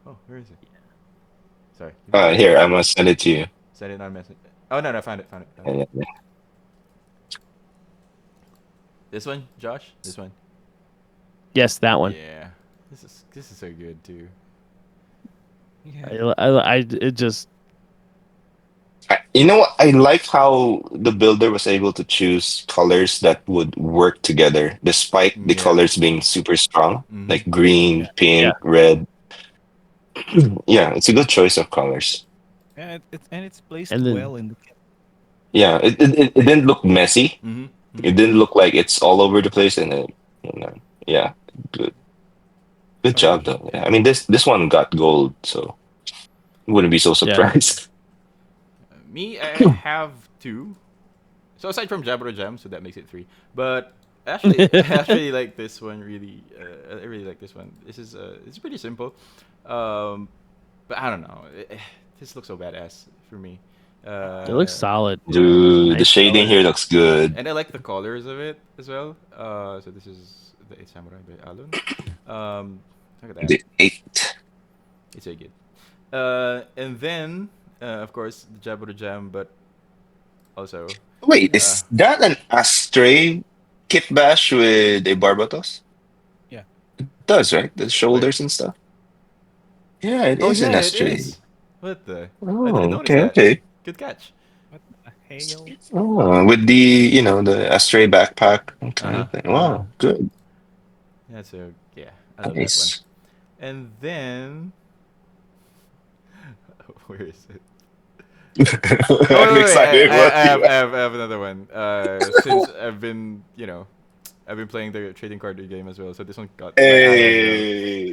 Oh, where is it? Sorry. Give me a Here, second. I'm gonna send it to you. Send it on message. Oh, no, no, found it, found it, found it. Yeah, yeah, This one, Josh? This one? Yes, that one. Yeah. This is so good, too. Yeah. It just You know what? I like how the builder was able to choose colors that would work together despite the Yeah. colors being super strong, Mm-hmm. like green, Yeah. yeah. pink, red. Yeah, it's a good choice of colors. Yeah. It's placed And then well in the kit. Yeah, it didn't look messy. Mm-hmm. Mm-hmm. It didn't look like it's all over the place, and you know, yeah, good, good Oh yeah. job though. Yeah, I mean this one got gold, so wouldn't be so yeah. surprised. Me, I have two. So aside from Jabber Jam, so that makes it three. But actually, I actually like this one really. I really like this one. This is it's pretty simple, um, but I don't know. This looks so badass for me. It looks Uh, solid. Dude, the Nice shading color. here looks good. and I like the colors of it as well. So this is the Eight Samurai by Alon. Look at that. The eight. It's so good. And then, of course, the Jabber Jam, but also, Wait, uh, is that an Astray kit bash with a Barbatos? Yeah. It does, right? The wait. shoulders and stuff. Yeah, it Oh is an yeah, it Astray. is. What the? I didn't Oh, notice okay, that. okay. Good catch. What the hell? Oh, with the the Astray backpack Uh kind huh. of thing. Uh huh. Wow, good, Yeah. So yeah, I love that one. nice. And then, where is it? Oh I'm wait. excited what you. I have another one. Since I've been I've been playing the trading card game as well. So this one got by Alan as well. Hey.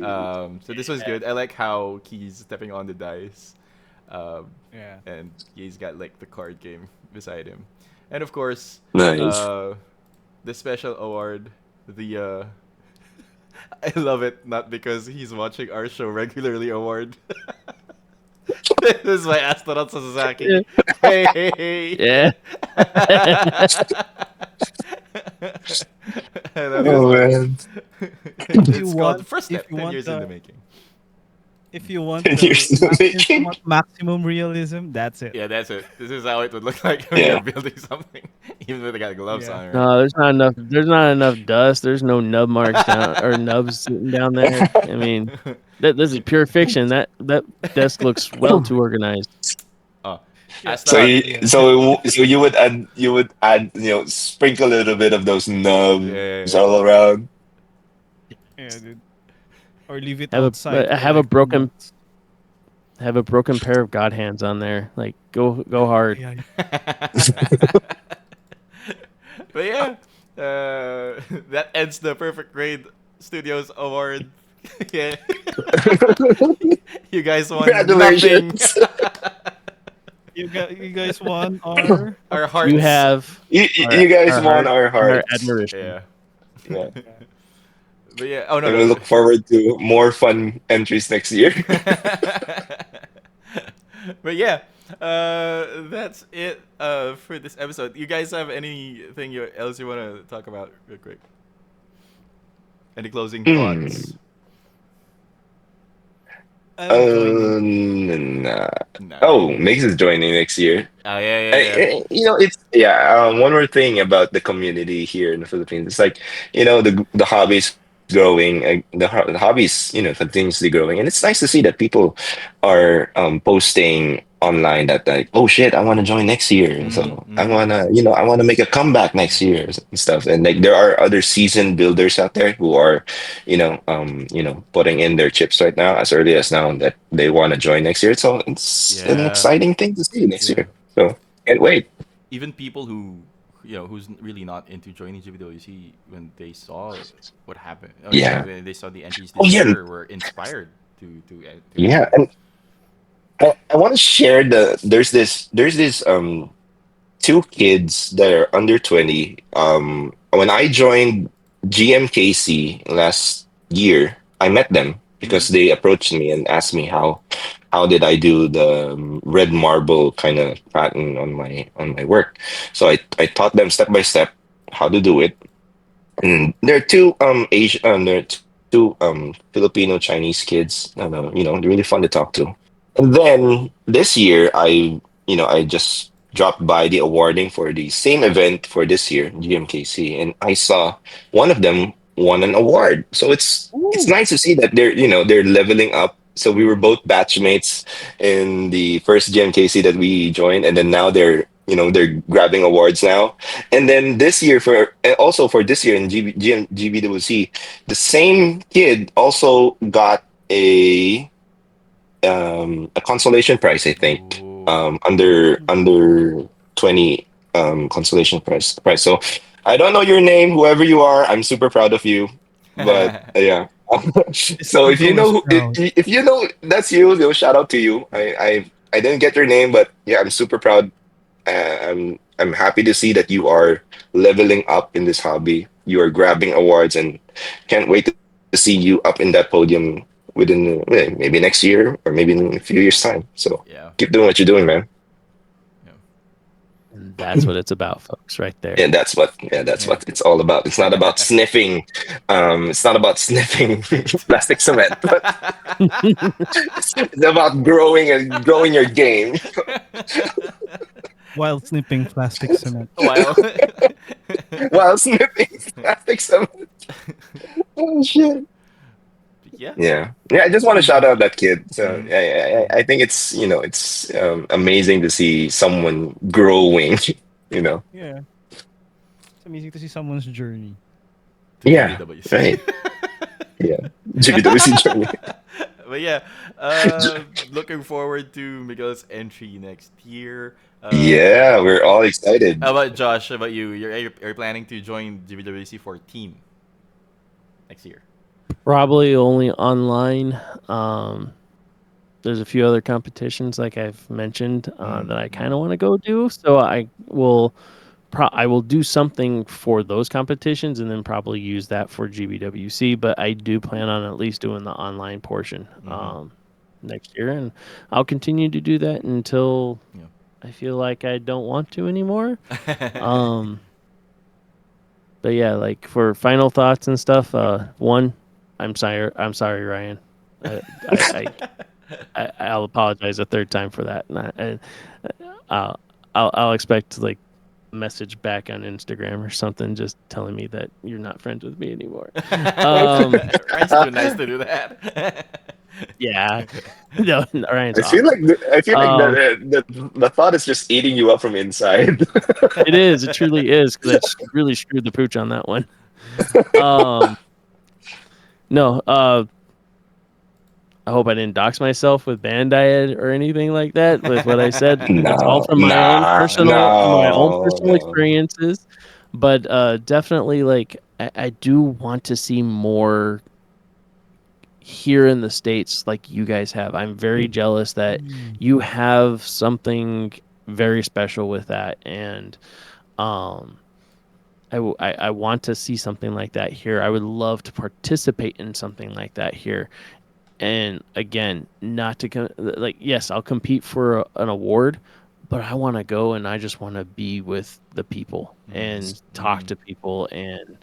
So this was good. I like how he's stepping on the dice. Um, Yeah. and he's got like the card game beside him, and of course, Nice. uh, the special award, the I love it not because he's watching our show regularly award. This is my astronaut Yeah. Sasaki. Hey, hey, hey. Yeah. I love this Oh one. man. It's called First If Step, you 10 want years in the making. Here's the if you making. want maximum realism, that's it. Yeah, that's it. This is how it would look like when you're Yeah. building something, even though they got gloves Yeah. on, right? No, there's not enough. There's not enough dust. There's no nub marks down or nubs sitting down there. I mean, this is pure fiction. That desk looks well too organized. Oh, Yeah. So astronaut. Yeah. so you would add sprinkle a little bit of those Yeah, yeah, nubs yeah. all around. Yeah, dude. Or leave it outside for Have a like 2 months. pair of God hands on there. Like go hard. Yeah. But yeah, that ends the Perfect Grade Studios award. Yeah, you guys won nothing. Congratulations. You guys won our Our You hearts. have You guys our won heart our and our hearts. admiration. Yeah. Yeah. But yeah, oh no And we no. look forward to more fun entries next year. But yeah, that's it for this episode. You guys have anything else you want to talk about real quick? Any closing Hmm. thoughts? I'm joining. Nah. Oh, Mix Nice. is joining next year. Oh yeah, yeah, yeah. It's yeah. One more thing about the community here in the Philippines. It's like the hobby is growing. The hobby is continuously growing, and it's nice to see that people are posting online that like, oh shit, I want to join next year. Mm-hmm, So mm-hmm. I wanna make a comeback next year and stuff. And like there are other seasoned builders out there who are putting in their chips right now as early as now that they want to join next year. So it's an Yeah, exciting thing to see next yeah. year. So can't wait. Even people who who's really not into joining GBWC, when they saw what happened, Yeah. when they saw the entries Oh this yeah. year, were inspired to Yeah. enter. And I want to share there's this two kids that are under 20. When I joined GMKC last year, I met them Mm-hmm. because they approached me and asked me how did I do the red marble kind of pattern on my work. So I taught them step by step how to do it. And there are two Filipino Chinese kids. They're really fun to talk to. And then this year, I just dropped by the awarding for the same event for this year, GMKC, and I saw one of them won an award. So it's Ooh. nice to see that they're leveling up. So we were Mm-hmm. both batchmates in the first GMKC that we joined, and then now they're grabbing awards now. And then this year also for this year in GBWC, the same kid also got a a consolation prize, I think, Oh. under 20 consolation prize. So I don't know your name, whoever you are. I'm super proud of you, but yeah. This So if you uncle is know proud. if you know that's you, shout out to you. I didn't get your name, but yeah, I'm super proud. I'm happy to see that you are leveling up in this hobby. You are grabbing awards, and can't wait to see you up in that podium within maybe next year or maybe in a few years' time. So Yeah. keep doing what you're doing, man. Yeah. And that's what it's about, folks, right there. And that's Yeah. what it's all about. It's not about sniffing. It's not about sniffing plastic cement, but it's about growing and growing your game While snipping plastic cement. While. while sniffing plastic cement. Oh shit. Yeah. Yeah. I just want to Good shout job. out that kid. So Mm. I think it's amazing to see someone growing. You know. Yeah. It's amazing to see someone's journey. To Yeah. GBWC. Right. Yeah. GBWC journey. But yeah, looking forward to Miguel's entry next year. Yeah, we're all excited. How about Josh? How about you? You're planning to join GBWC for team next year. Probably only online. There's a few other competitions, like I've mentioned, that I kind Mm-hmm. of want to go do. So I will do something for those competitions and then probably use that for GBWC. But I do plan on at least doing the online portion Mm-hmm. next year, and I'll continue to do that until Yeah. I feel like I don't want to anymore. Um, but yeah, like for final thoughts and stuff. One, I'm sorry, Ryan. I, I, I'll apologize a third time for that, and I'll I'll expect like a message back on Instagram or something, just telling me that you're not friends with me anymore. Um, Ryan's too nice to do that. yeah, no, Ryan's I feel like awesome. the thought is just eating you up from inside. It is, it truly is, because really screwed the pooch on that one. Um, no, I hope I didn't dox myself with band diet or anything like that with what I said. It's all No, from nah, my own no, personal no. experiences. But definitely, like I do want to see more here in the States, like you guys have. I'm very jealous that Mm. you have something very special with that, and um, I want to see something like that here. I would love to participate in something like that here. And again, not to like, yes, I'll compete for an award, but I want to go and I just want to be with the people Mm-hmm. and talk to people and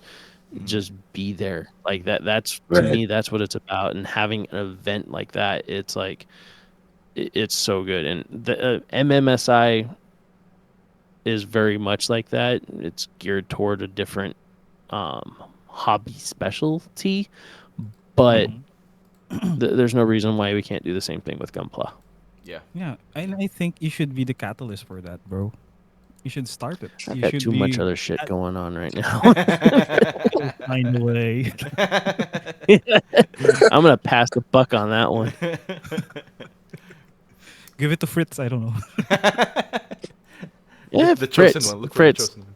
just be there. Like that's to Right. me, that's what it's about. And having an event like that, it's like it's so good. And the MMSI is very much like that. It's geared toward a different hobby specialty, but there's no reason why we can't do the same thing with Gunpla. Yeah. Yeah, and I think you should be the catalyst for that, bro. You should start it. I've You got should too much be other shit going on right now. find a way. I'm gonna pass the buck on that one. Give it to Fritz. I don't know. Yeah, The chosen Fritz, one. Look for Fritz, the chosen one.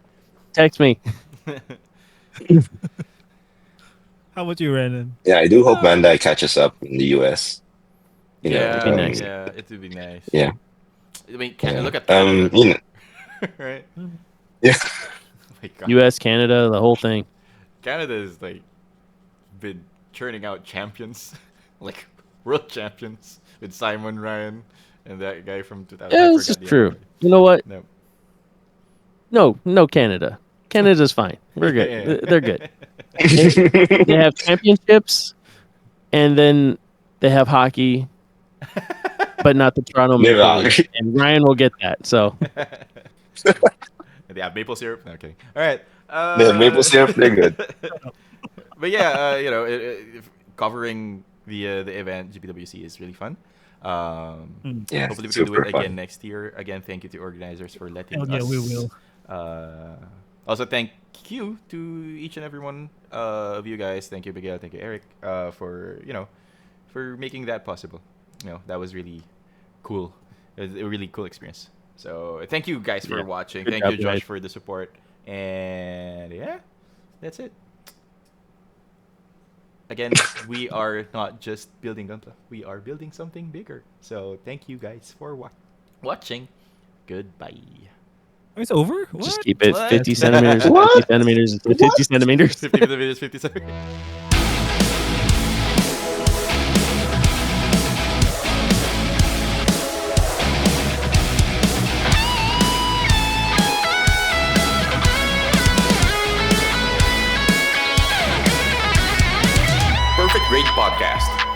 text me. How about you, Renan? Yeah, I do hope Bandai catches up in the US. You know, Yeah, be nice. yeah, it would be nice. yeah. I mean, Yeah. look at Canada, You know, right? yeah. Oh my God. U.S., Canada, the whole thing. Canada is like been churning out champions, like world champions with Simon Ryan and that guy from 2000. Yeah, I this is forgot the true. other guy. You know what? No. No, Canada. Canada's fine. We're good. Yeah. They're good. They have championships, and then they have hockey, but not the Toronto They're Maple wrong. Leafs. And Ryan will get that. So They have maple syrup. No, kidding. All right. They have maple syrup, they're good. But yeah, covering the event GBWC is really fun. Yeah, Hopefully we can do super it fun. again next year. Again, thank you to organizers for letting Hell us. yeah, we will. Also, thank you to each and every one of you guys. Thank you, Miguel. Thank you, Eric, for making that possible. That was really cool. It was a really cool experience. So thank you guys for Yeah. watching. Good Thank job, you, Josh, guys. for the support. And yeah, that's it. Again, we are not just building Gunpla. We are building something bigger. So thank you guys for watching. Goodbye. Oh, it's over? What? just keep it What? 50 centimeters, and What? 50 centimeters, and 50 centimeters. 50 videos, 50 seconds. Perfect Grade Podcast.